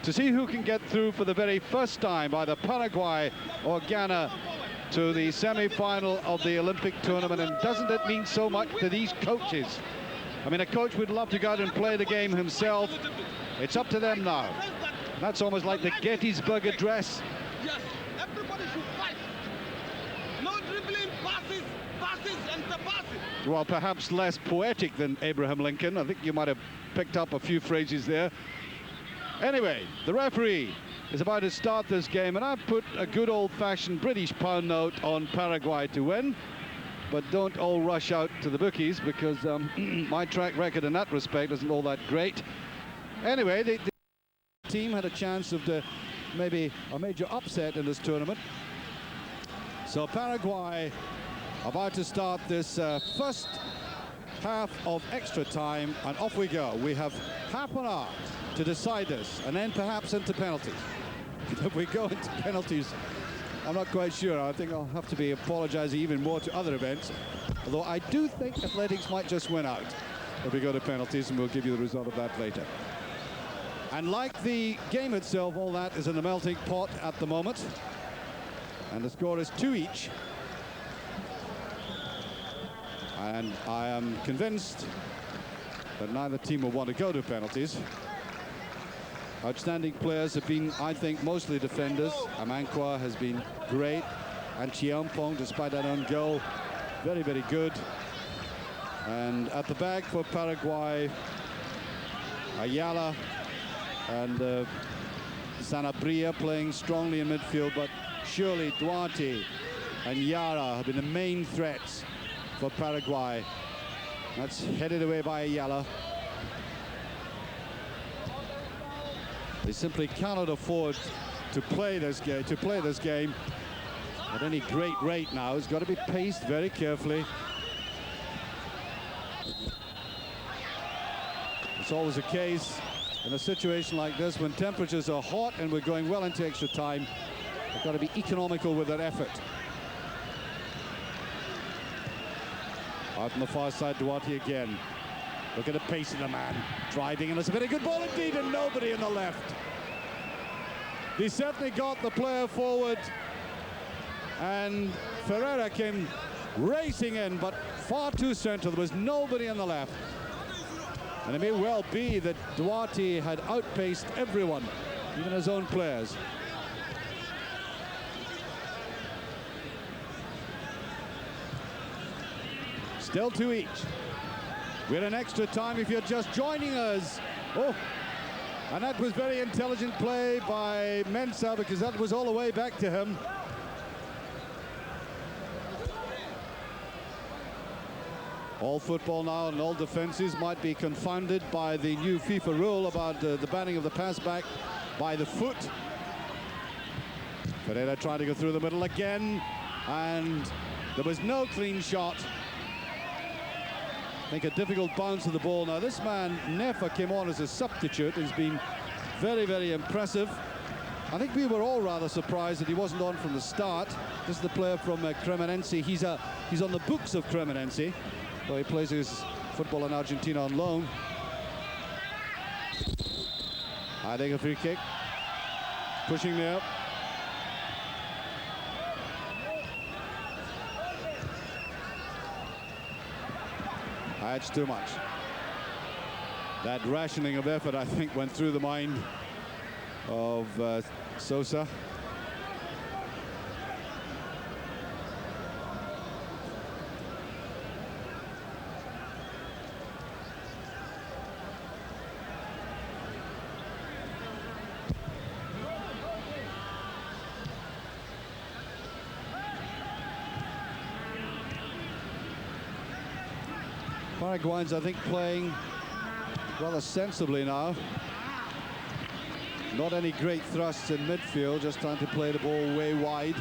to see who can get through for the very first time, either Paraguay or Ghana, to the semi-final of the Olympic tournament. And doesn't it mean so much to these coaches? I mean, a coach would love to go out and play the game himself. It's up to them now. That's almost like the Gettysburg Address. Yes, everybody should fight. No dribbling, passes and the passes. Well, perhaps less poetic than Abraham Lincoln. I think you might have picked up a few phrases there. Anyway, the referee is about to start this game, and I've put a good old-fashioned British pound note on Paraguay to win, but don't all rush out to the bookies, because my track record in that respect isn't all that great. Anyway, the team had a chance of maybe a major upset in this tournament. So Paraguay about to start this first half of extra time, and off we go. We have half an hour to decide this, and then perhaps into penalties. If we go into penalties, I'm not quite sure. I think I'll have to be apologizing even more to other events, although I do think athletics might just win out if we go to penalties, and we'll give you the result of that later. And like the game itself, all that is in the melting pot at the moment, and the score is 2 each. And I am convinced that neither team will want to go to penalties. Outstanding players have been, I think, mostly defenders. Amankwa has been great, and Chiampong, despite that own goal, very, very good. And at the back for Paraguay, Ayala and Sanabria playing strongly in midfield, but surely Duarte and Yara have been the main threats for Paraguay. That's headed away by Ayala. They simply cannot afford to play this game at any great rate now. It's got to be paced very carefully. It's always a case in a situation like this when temperatures are hot and we're going well into extra time. They've got to be economical with their effort. Out on the far side, Duarte again. Look at the pace of the man, driving, and it's a very good ball indeed, and nobody in the left. He certainly got the player forward, and Ferreira came racing in, but far too central. There was nobody on the left. And it may well be that Duarte had outpaced everyone, even his own players. Still 2 each. We're in extra time if you're just joining us. Oh, and that was very intelligent play by Mensah, because that was all the way back to him. All football now and all defenses might be confounded by the new FIFA rule about the banning of the pass back by the foot. Pereira trying to go through the middle again, and there was no clean shot. I think a difficult bounce of the ball. Now this man Nefa came on as a substitute. He's been very, very impressive. I think we were all rather surprised that he wasn't on from the start. This is the player from Cremonense. He's on the books of Cremonense, though he plays his football in Argentina on loan. I think a free kick. Pushing there. That's too much. That rationing of effort, I think, went through the mind of Sosa. Paraguayans, I think, playing rather sensibly now. Not any great thrusts in midfield, just trying to play the ball way wide.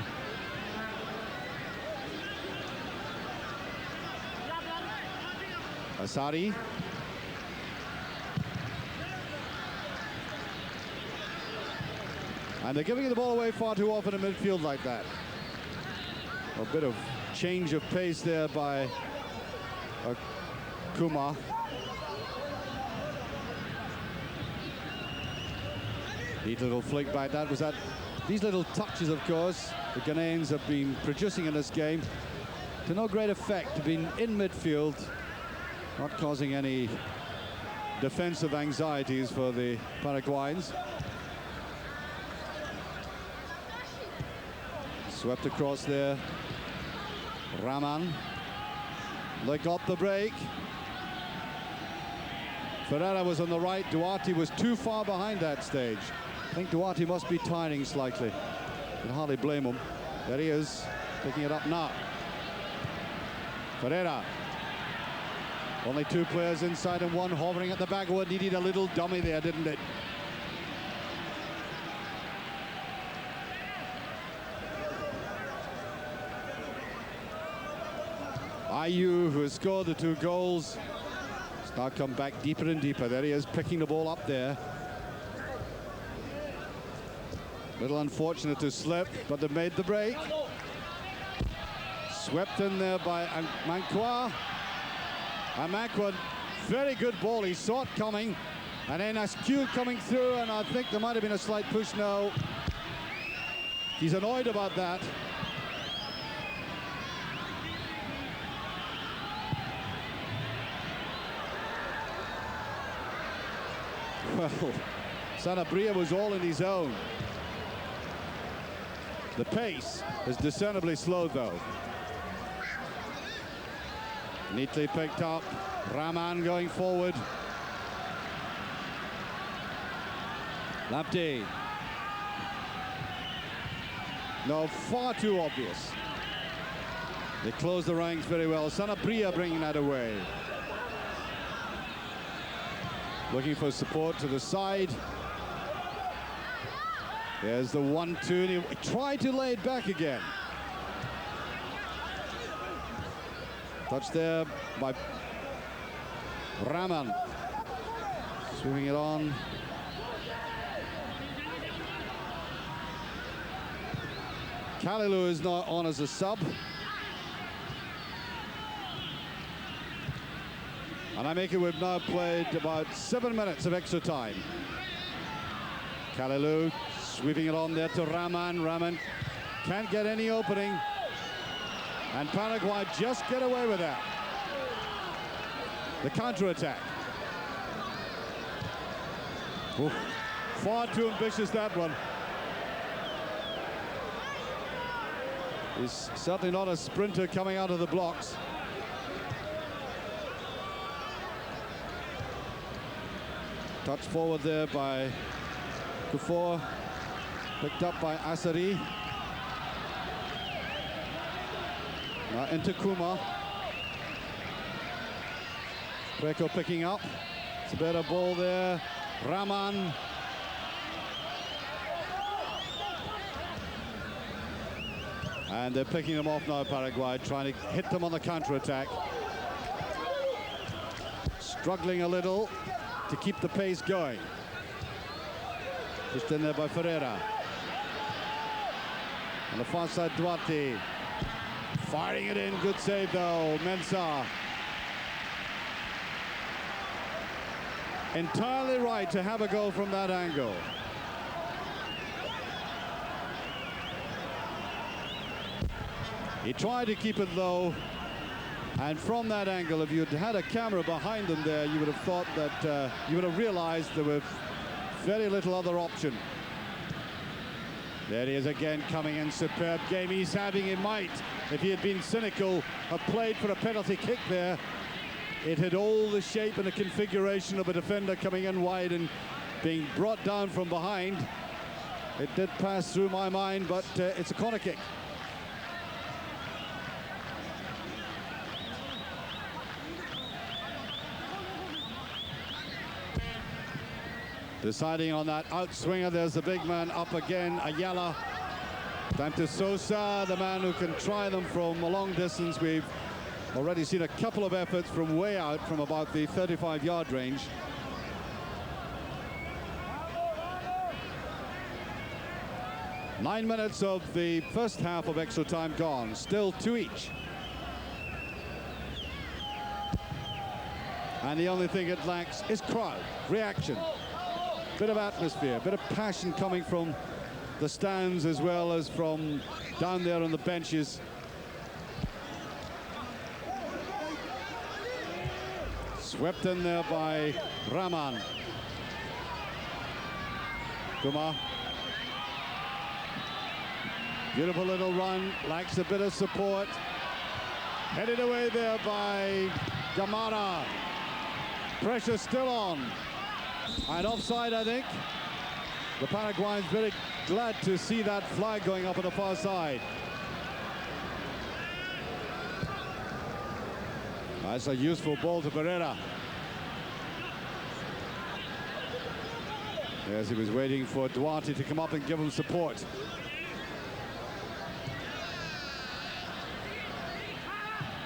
Asari. And they're giving the ball away far too often in midfield like that. A bit of change of pace there by Kuma. Neat little flick back. That was that. These little touches, of course, the Ghanaians have been producing in this game to no great effect. Been in midfield, not causing any defensive anxieties for the Paraguayans. Swept across there. Rahman. They got the break. Ferreira was on the right. Duarte was too far behind that stage. I think Duarte must be tiring slightly. Can hardly blame him. There he is, picking it up now. Ferreira. Only two players inside and one hovering at the back. Oh, it needed a little dummy there, didn't it? Ayew, who has scored the 2 goals, has now come back deeper and deeper. There he is, picking the ball up there. Little unfortunate to slip, but they made the break. Swept in there by Mankwa. Mankwa, very good ball. He saw it coming. And then Askew coming through, and I think there might have been a slight push now. He's annoyed about that. Well, Sanabria was all in his own. The pace is discernibly slowed, though. Neatly picked up. Rahman going forward. Lapti. No, far too obvious. They close the ranks very well. Sanabria bringing that away. Looking for support to the side. There's the 1-2. He tried to lay it back again. Touch there by Rahman. Swinging it on. Kalilu is not on as a sub. And I make it, we've now played about 7 minutes of extra time. Kalilu sweeping it on there to Rahman. Rahman can't get any opening. And Paraguay just get away with that. The counter-attack. Far too ambitious, that one. He's certainly not a sprinter coming out of the blocks. Touch forward there by Kufor. Picked up by Asari. Now into Kuma. Preko picking up. It's a better ball there. Rahman. And they're picking them off now, Paraguay, trying to hit them on the counter-attack. Struggling a little to keep the pace going. Just in there by Ferreira. On the far side, Duarte. Firing it in, good save though, Mensah. Entirely right to have a goal from that angle. He tried to keep it low, and from that angle, if you'd had a camera behind them there, you would have thought that, you would have realized there was very little other option. There he is again, coming in, superb game he's having. He might, if he had been cynical, have played for a penalty kick there. It had all the shape and the configuration of a defender coming in wide and being brought down from behind. It did pass through my mind, but it's a corner kick. Deciding on that outswinger, there's the big man up again, Ayala. Time to Sosa, the man who can try them from a long distance. We've already seen a couple of efforts from way out, from about the 35-yard range. Nine minutes of the first half of extra time gone, still 2 each. And the only thing it lacks is crowd, reaction. Bit of atmosphere, bit of passion coming from the stands as well as from down there on the benches. Swept in there by Rahman. Kuma. Beautiful little run, lacks a bit of support. Headed away there by Gamara. Pressure still on. And offside, I think. The Paraguayans very glad to see that flag going up on the far side. That's a useful ball to Pereira. Yes, he was waiting for Duarte to come up and give him support.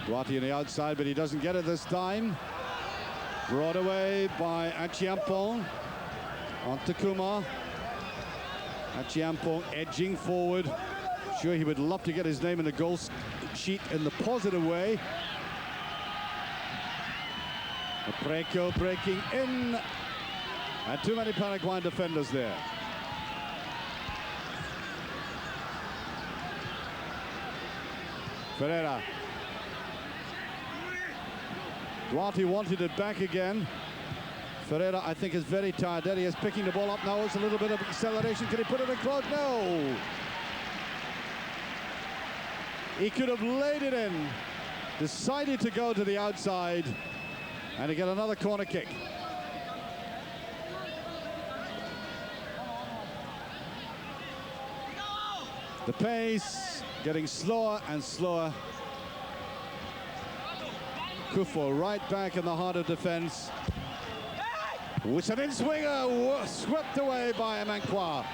Duarte on the outside, but he doesn't get it this time. Brought away by Achiampong on Takuma. Achiampong edging forward. Sure, he would love to get his name in the goal sheet in the positive way. Preko breaking in. And too many Paraguayan defenders there. Ferreira. Duarte wanted it back again. Ferreira, I think, is very tired. There he is, picking the ball up now. It's a little bit of acceleration. Can he put it across? No! He could have laid it in. Decided to go to the outside and to get another corner kick. The pace getting slower and slower. Kufo right back in the heart of defense. With an in-swinger, swept away by Amankwa.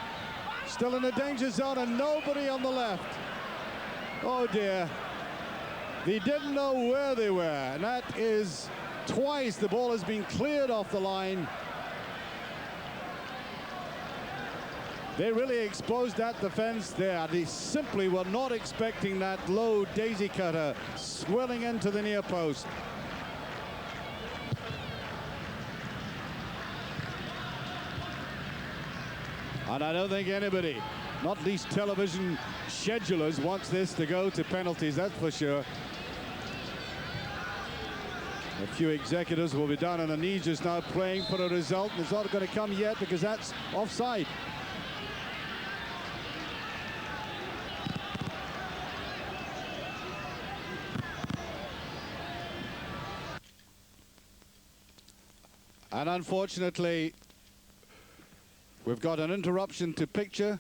Still in the danger zone and nobody on the left. Oh dear. They didn't know where they were, and that is twice the ball has been cleared off the line. They really exposed that defense there. They simply were not expecting that low daisy cutter swelling into the near post. And I don't think anybody, not least television schedulers, wants this to go to penalties, that's for sure. A few executives will be down on their knees just now praying for a result. It's not going to come yet because that's offside. And unfortunately, We've got an interruption to picture.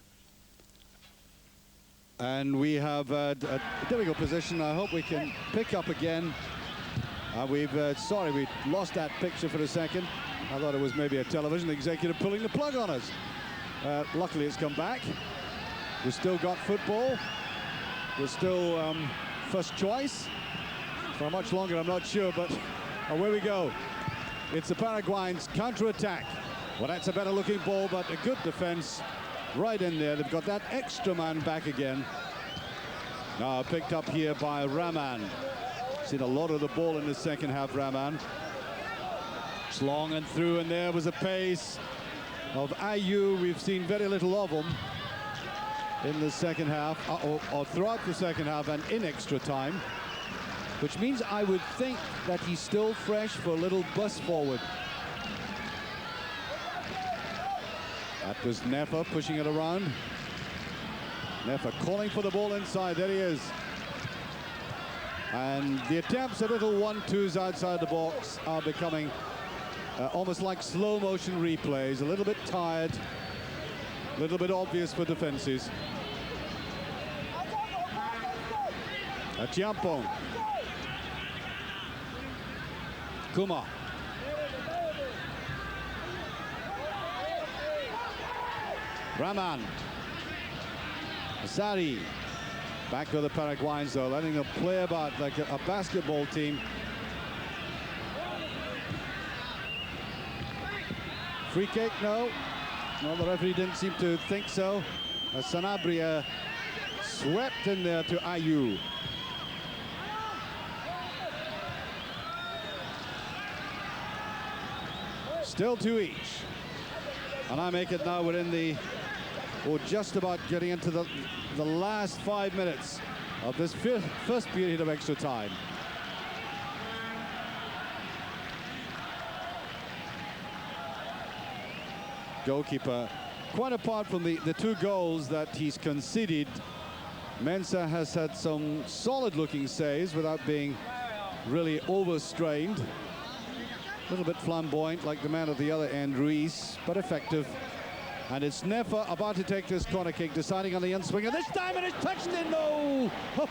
And we have a difficult position. I hope we can pick up again. Sorry, we lost that picture for a second. I thought it was maybe a television executive pulling the plug on us. Luckily, it's come back. We've still got football. We're still first choice. For much longer, I'm not sure, but away we go. It's the Paraguayans' counter-attack. Well, that's a better-looking ball, but a good defense right in there. They've got that extra man back again. Now picked up here by Rahman. Seen a lot of the ball in the second half, Rahman. It's long and through, and there was a pace of Ayew. We've seen very little of him in the second half, or throughout the second half and in extra time, which means I would think that he's still fresh for a little bust forward. That was Nefa pushing it around. Nefa calling for the ball inside. There he is. And the attempts at little 1-2s outside the box are becoming almost like slow motion replays. A little bit tired, a little bit obvious for defenses. Achiampong. Kuma. Rahman. Asari. Back to the Paraguayans, though, letting them play about like a basketball team. Free kick, no. No, the referee didn't seem to think so. Sanabria swept in there to Ayew. Still 2 each. And I make it now we're in the, or just about getting into the last 5 minutes of this first period of extra time. Goalkeeper, quite apart from the 2 goals that he's conceded, Mensah has had some solid looking saves without being really overstrained. A little bit flamboyant like the man at the other end, Ruiz, but effective. And it's Nefa about to take this corner kick, deciding on the in-swinger. This time it is touched in, no! Oh,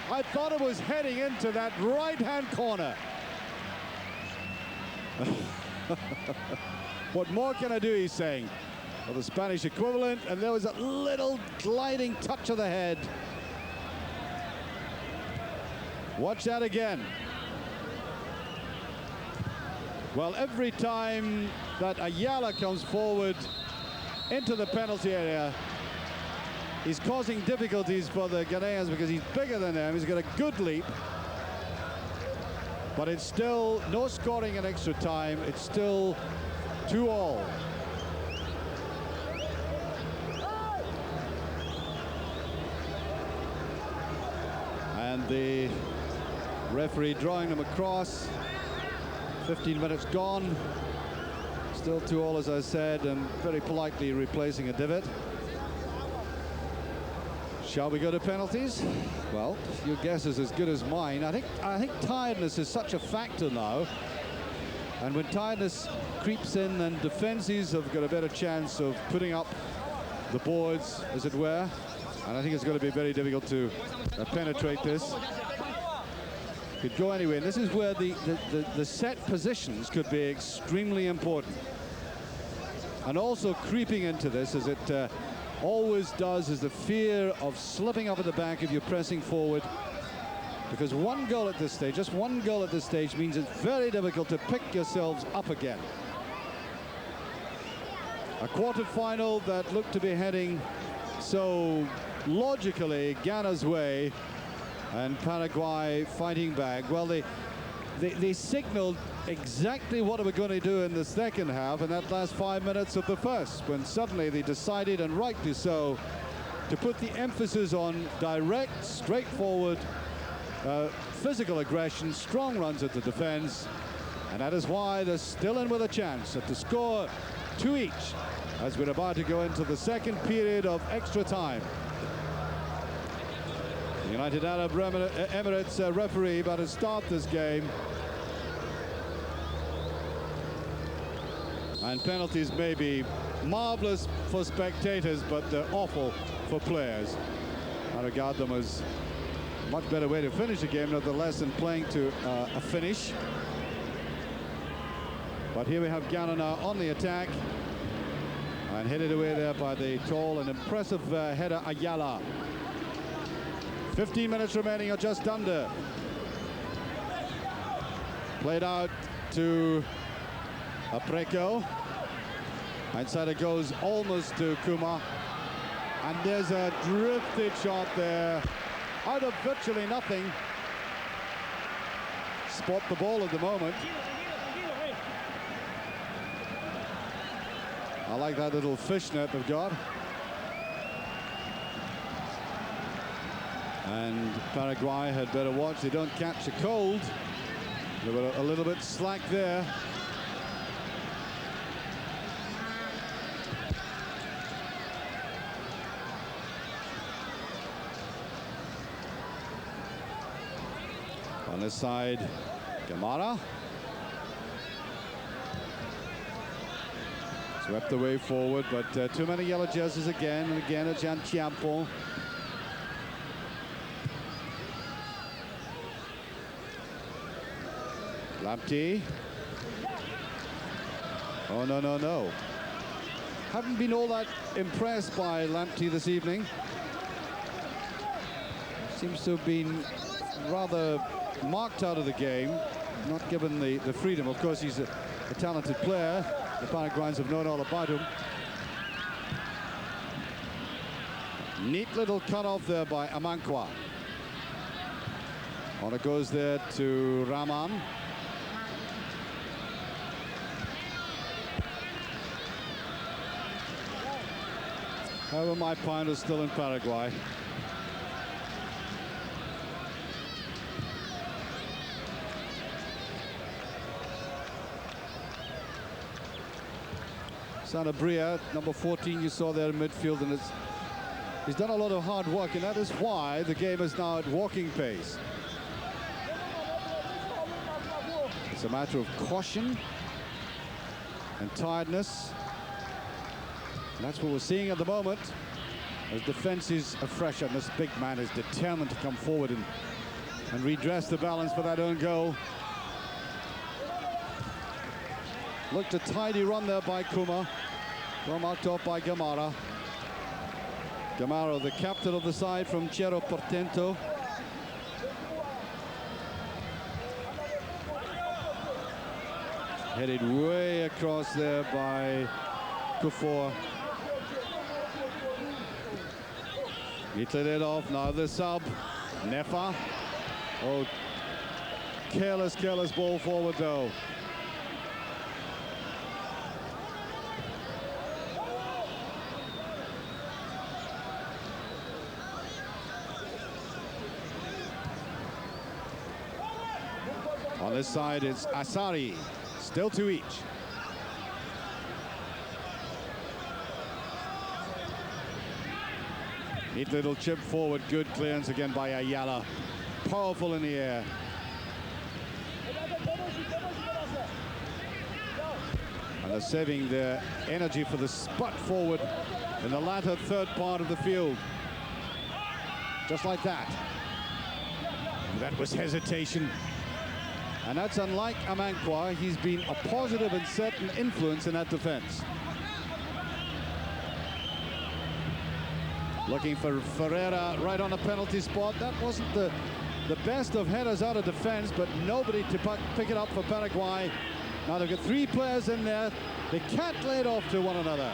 I thought it was heading into that right-hand corner. What more can I do, he's saying. Well, the Spanish equivalent, and there was a little gliding touch of the head. Watch that again. Well, every time that Ayala comes forward into the penalty area, he's causing difficulties for the Ghanaians because he's bigger than them. He's got a good leap. But it's still no scoring in extra time. It's still 2-all. And the referee drawing them across. 15 minutes gone. Still 2-all, as I said, and very politely replacing a divot. Shall we go to penalties? Well, your guess is as good as mine. I think tiredness is such a factor now. And when tiredness creeps in, then defenses have got a better chance of putting up the boards, as it were. And I think it's going to be very difficult to penetrate this. Could go anywhere. And this is where the set positions could be extremely important. And also creeping into this, as it always does, is the fear of slipping up at the back if you're pressing forward. Because one goal at this stage, just one goal at this stage, means it's very difficult to pick yourselves up again. A quarter-final that looked to be heading so logically Ghana's way, and Paraguay fighting back. Well, they signaled exactly what they were going to do in the second half in that last 5 minutes of the first, when suddenly they decided, and rightly so, to put the emphasis on direct, straightforward, physical aggression, strong runs at the defense, and that is why they're still in with a chance to score 2 each as we're about to go into the second period of extra time. The United Arab Emirates referee about to start this game. And penalties may be marvelous for spectators, but they're awful for players. I regard them as a much better way to finish a game, nevertheless, than playing to a finish. But here we have Ghana now on the attack. And headed away there by the tall and impressive header Ayala. 15 minutes remaining, or just under. Played out to Apreko. Inside it goes almost to Kuma. And there's a drifted shot there. Out of virtually nothing. Spot the ball at the moment. I like that little fishnet they've got. And Paraguay had better watch they don't catch a cold. They were a little bit slack there. On this side, Gamara. Swept the way forward, but too many yellow jerseys again, and again it's Jan Chiampo. Lamptey. Oh, no, no, no. Haven't been all that impressed by Lamptey this evening. Seems to have been rather marked out of the game, not given the freedom. Of course, he's a talented player. The Paraguayans have known all about him. Neat little cut off there by Amankwa. On it goes there to Rahman. However, my point is still in Paraguay. Sanabria, number 14, you saw there in midfield, and he's done a lot of hard work, and that is why the game is now at walking pace. It's a matter of caution and tiredness. And that's what we're seeing at the moment, as defenses are fresh, and this big man is determined to come forward and redress the balance for that own goal. Looked a tidy run there by Kuma. Well marked off by Gamara. Gamara, the captain of the side from Cerro Portento. Headed way across there by Kufor. He cleared it off. Now the sub. Nefa. Oh, careless ball forward though. On this side, it's Asari, still to each. Neat little chip forward, good clearance again by Ayala. Powerful in the air. And they're saving their energy for the spot forward in the latter third part of the field. Just like that. And that was hesitation. And that's unlike Amankwa. He's been a positive and certain influence in that defense. Looking for Ferreira right on the penalty spot. That wasn't the best of headers out of defense, but nobody to pick it up for Paraguay. Now they've got three players in there. They can't lay it off to one another.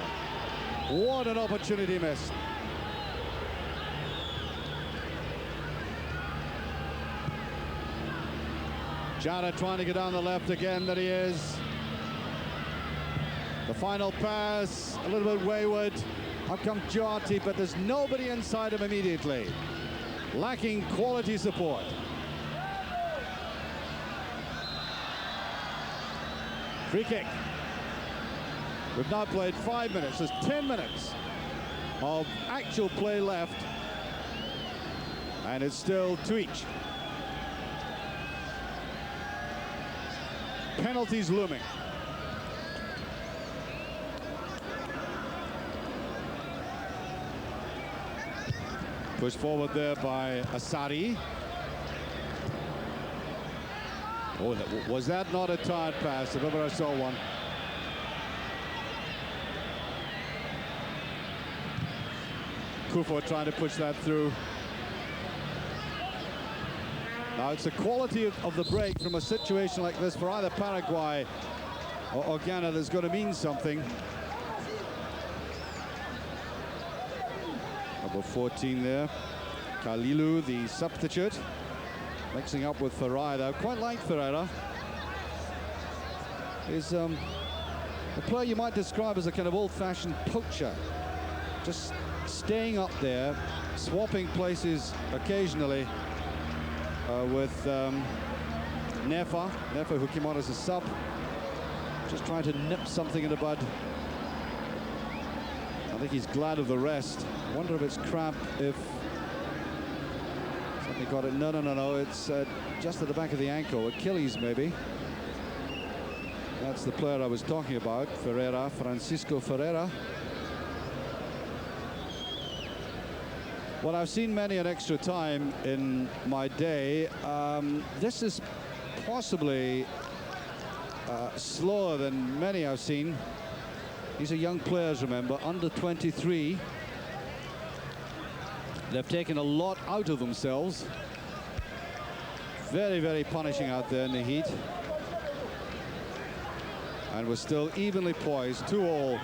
What an opportunity missed. Jara trying to get down the left again, there he is. The final pass, a little bit wayward. Up comes Jati, but there's nobody inside him immediately. Lacking quality support. Free kick. We've now played 5 minutes. There's 10 minutes of actual play left. And it's still to each. Penalties looming. Pushed forward there by Asari. Oh, was that not a tired pass, if ever I saw one? Kufo trying to push that through. Now it's the quality of the break from a situation like this for either Paraguay or Ghana that's going to mean something. Number 14 there. Kalilu, the substitute, mixing up with Ferreira. I quite like Ferreira. He's a player you might describe as a kind of old-fashioned poacher. Just staying up there, swapping places occasionally with Nefa, who came on as a sub, just trying to nip something in the bud. I think he's glad of the rest. I wonder if it's cramp, if something got it. No, it's just at the back of the ankle, Achilles maybe. That's the player I was talking about, Ferreira, Francisco Ferreira. Well, I've seen many an extra time in my day. This is possibly slower than many I've seen. These are young players, remember, under 23. They've taken a lot out of themselves. Very, very punishing out there in the heat. And we're still evenly poised, 2-2.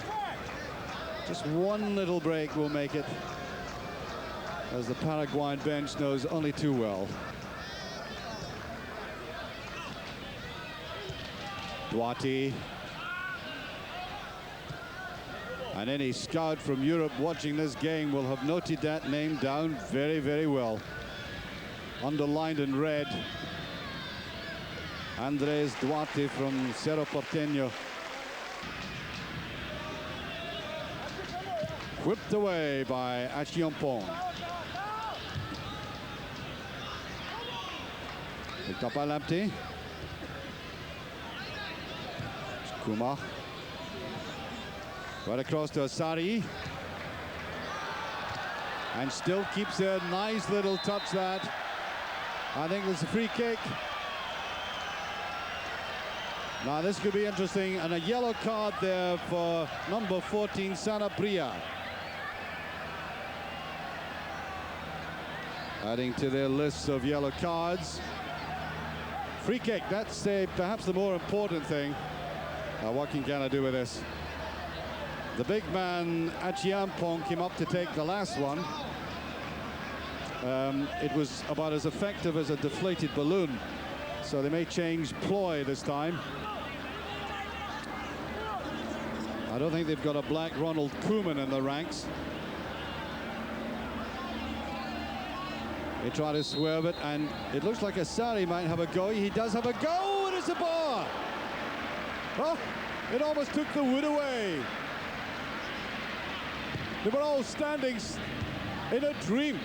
Just one little break will make it, as the Paraguayan bench knows only too well. Duarte. And any scout from Europe watching this game will have noted that name down very, very well. Underlined in red. Andres Duarte from Cerro Porteño. Whipped away by Achiompong. Picked up by Lamptey. Kuma. Right across to Asari. And still keeps a nice little touch that. I think it's a free kick. Now this could be interesting, and a yellow card there for number 14, Sanabria. Adding to their list of yellow cards. Free kick, that's perhaps the more important thing. What can Ghana do with this? The big man, Achiompong, came up to take the last one. It was about as effective as a deflated balloon. So they may change ploy this time. I don't think they've got a black Ronald Koeman in the ranks. They try to swerve it, and it looks like Asari might have a go. He does have a go, and it's a bar. Oh, it almost took the wood away. They were all standing in a dream.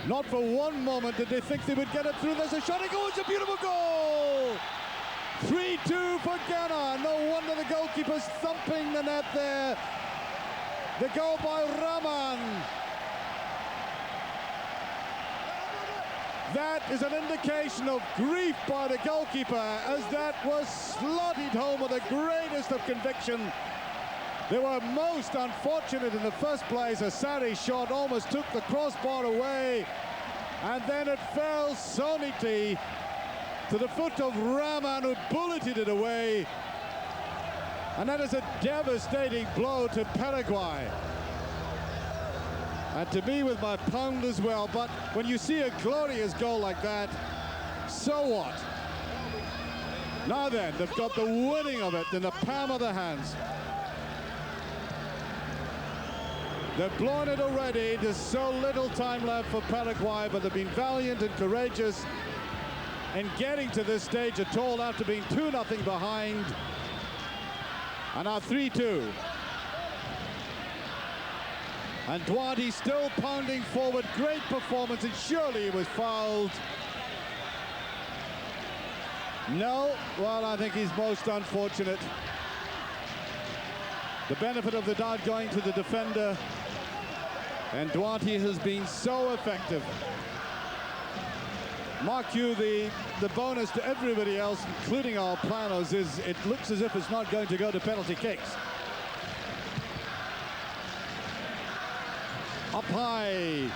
Not for one moment did they think they would get it through. There's a shot. Oh, it's a beautiful goal. 3-2 for Ghana. No wonder the goalkeeper's thumping the net there. The goal by Rahman. That is an indication of grief by the goalkeeper, as that was slotted home with the greatest of conviction. They were most unfortunate in the first place. Asari's shot almost took the crossbar away, and then it fell so neatly to the foot of Rahman, who bulleted it away. And that is a devastating blow to Paraguay. And to me with my pound as well, but when you see a glorious goal like that, so what? Now then, they've got the winning of it in the palm of their hands. They've blown it already. There's so little time left for Paraguay, but they've been valiant and courageous in getting to this stage at all after being 2-0 behind. And now 3-2. And Duarte still pounding forward. Great performance, and surely he was fouled. No, well, I think he's most unfortunate. The benefit of the doubt going to the defender. And Duarte has been so effective. Mark you, the bonus to everybody else, including our planners, is it looks as if it's not going to go to penalty kicks. Up high.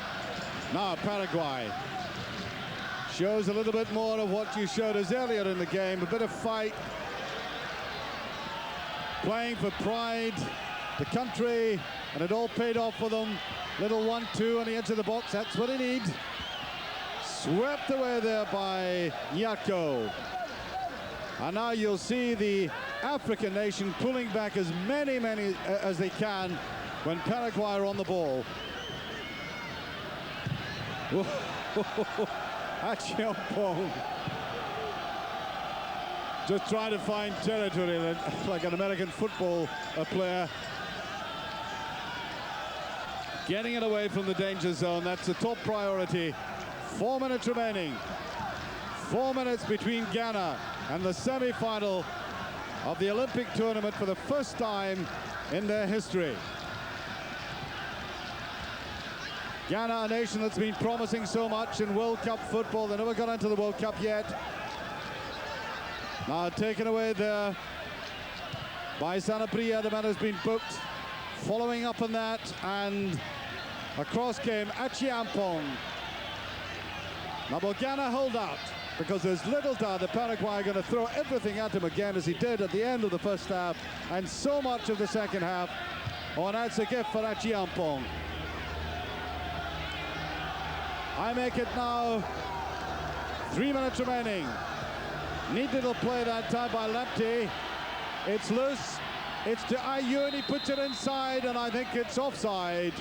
Now Paraguay shows a little bit more of what you showed us earlier in the game. A bit of fight. Playing for pride, the country, and it all paid off for them. Little 1-2 on the edge of the box. That's what they need. Swept away there by Nyako. And now you'll see the African nation pulling back as many as they can when Paraguay are on the ball. Achiampong just trying to find territory like an American football player. Getting it away from the danger zone, that's the top priority. 4 minutes remaining. 4 minutes between Ghana and the semi-final of the Olympic tournament for the first time in their history. Ghana, a nation that's been promising so much in World Cup football. They never got into the World Cup yet. Now taken away there by Sanabria. The man has been booked. Following up on that, and across came Achiampong. Now will Ghana hold out? Because there's little doubt that Paraguay are going to throw everything at him again, as he did at the end of the first half and so much of the second half. Oh, and that's a gift for Achiampong. I make it now 3 minutes remaining. Neat little play that time by Lepti. It's loose. It's to Ayew, and he puts it inside, and I think it's offside.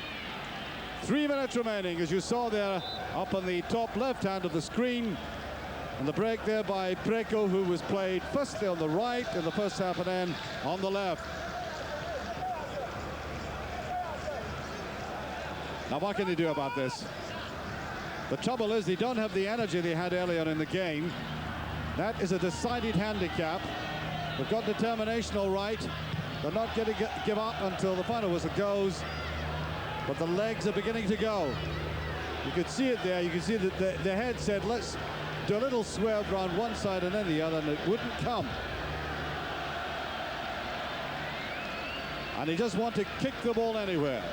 3 minutes remaining, as you saw there up on the top left hand of the screen. And the break there by Preko, who was played firstly on the right in the first half and then on the left. Now what can they do about this? The trouble is they don't have the energy they had earlier in the game. That is a decided handicap. They've got determination all right. They're not going to give up until the final whistle goes. But the legs are beginning to go. You could see it there. You can see that the head said, let's do a little swerve around one side and then the other, and it wouldn't come. And he just want to kick the ball anywhere.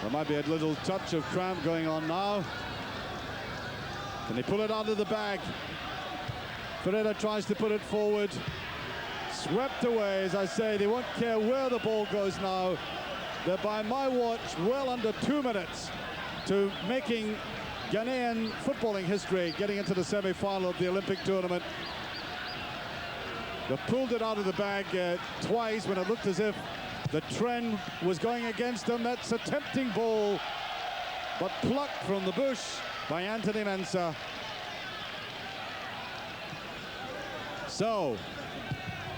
There might be a little touch of cramp going on now. Can they pull it out of the bag? Ferreira tries to put it forward. Swept away, as I say. They won't care where the ball goes now. They're, by my watch, well under 2 minutes to making Ghanaian footballing history, getting into the semi-final of the Olympic tournament. They pulled it out of the bag twice when it looked as if the trend was going against them. That's a tempting ball, but plucked from the bush by Anthony Mensah. So,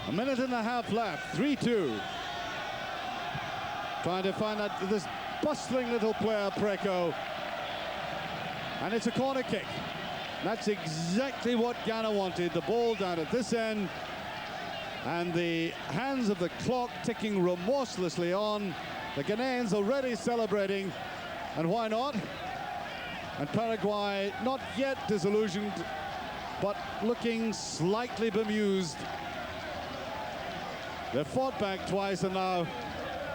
a minute and a half left, 3-2. Trying to find out this bustling little player, Preko. And it's a corner kick. That's exactly what Ghana wanted. The ball down at this end. And the hands of the clock ticking remorselessly on. The Ghanaians already celebrating. And why not? And Paraguay not yet disillusioned, but looking slightly bemused. They've fought back twice, and now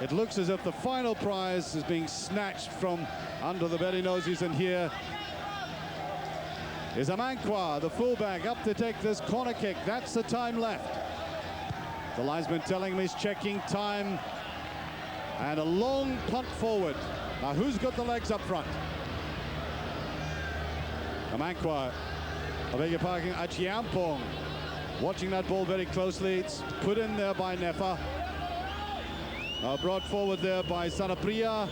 it looks as if the final prize is being snatched from under the very noses. And here is Amankwa, the fullback, up to take this corner kick. That's the time left. The linesman telling him he's checking time. And a long punt forward. Now who's got the legs up front? Amankwa, I beg your pardon, Achiampong. Watching that ball very closely. It's put in there by Nefa. Brought forward there by Sanabria.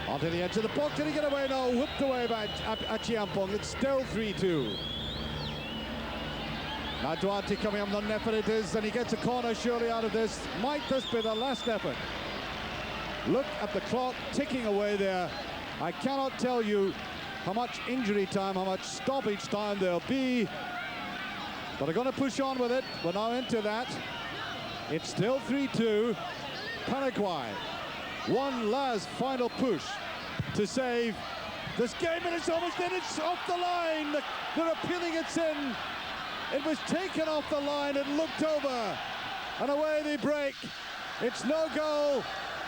Onto the edge of the box. Can he get away? No, whipped away by Achiampong. It's still 3-2. Now Duarte coming up on Nefa it is, and he gets a corner surely out of this. Might this be the last effort? Look at the clock ticking away there. I cannot tell you how much injury time, how much stoppage time there'll be. But they're going to push on with it. We're now into that. It's still 3-2. Paraguay. One last final push to save this game, and it's almost in. It's off the line. They're appealing it's in. It was taken off the line. It looked over. And away they break. It's no goal.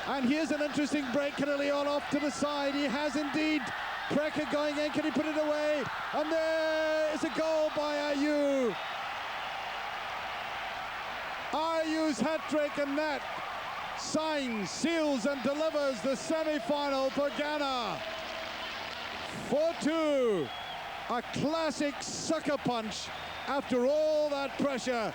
And here's an interesting break. Leon off to the side. He has indeed. Precker going in. Can he put it away? And there is a goal by Ayew. Ayew's hat-trick, and that signs, seals, and delivers the semi-final for Ghana. 4-2. A classic sucker punch after all that pressure.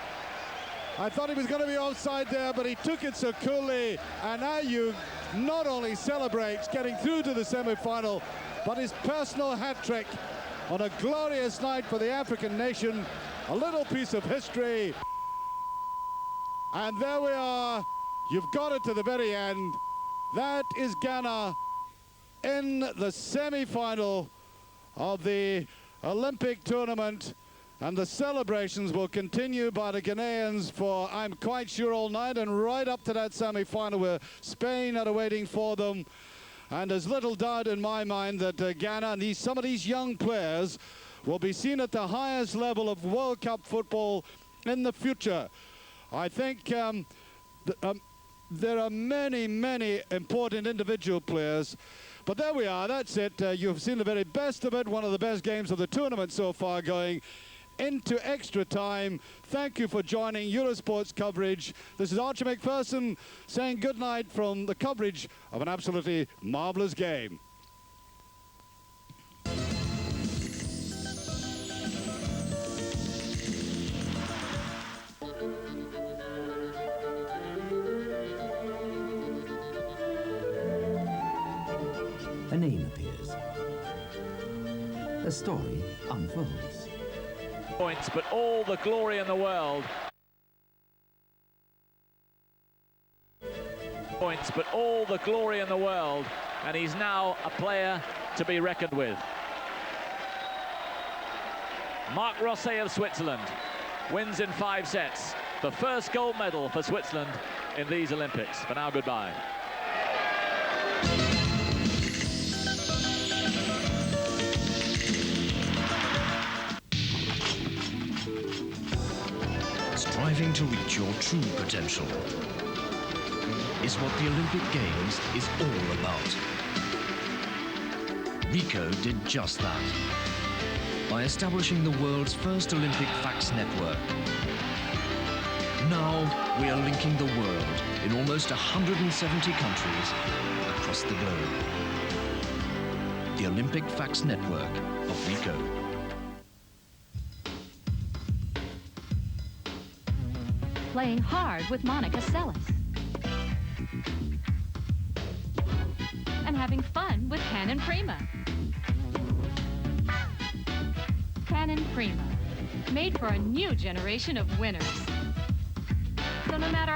I thought he was going to be offside there, but he took it so coolly. And Ayew not only celebrates getting through to the semi-final, but his personal hat-trick on a glorious night for the African nation. A little piece of history. And there we are. You've got it to the very end. That is Ghana in the semi-final of the Olympic tournament. And the celebrations will continue by the Ghanaians for, I'm quite sure, all night, and right up to that semi-final where Spain are waiting for them. And there's little doubt in my mind that Ghana and some of these young players will be seen at the highest level of World Cup football in the future. I think there are many, many important individual players. But there we are, that's it. You've seen the very best of it, one of the best games of the tournament so far, going into extra time. Thank you for joining Eurosport's coverage. This is Archie McPherson saying good night from the coverage of an absolutely marvelous game. A name appears. A story unfolds. Points, but all the glory in the world. Points, but all the glory in the world, and he's now a player to be reckoned with. Marc Rosset of Switzerland wins in 5 sets. The first gold medal for Switzerland in these Olympics. For now, goodbye. Striving to reach your true potential is what the Olympic Games is all about. Rico did just that by establishing the world's first Olympic fax network. Now we are linking the world in almost 170 countries across the globe. The Olympic Fax Network of Rico. Playing hard with Monica Seles. And having fun with Canon Prima. Canon Prima, made for a new generation of winners. So no matter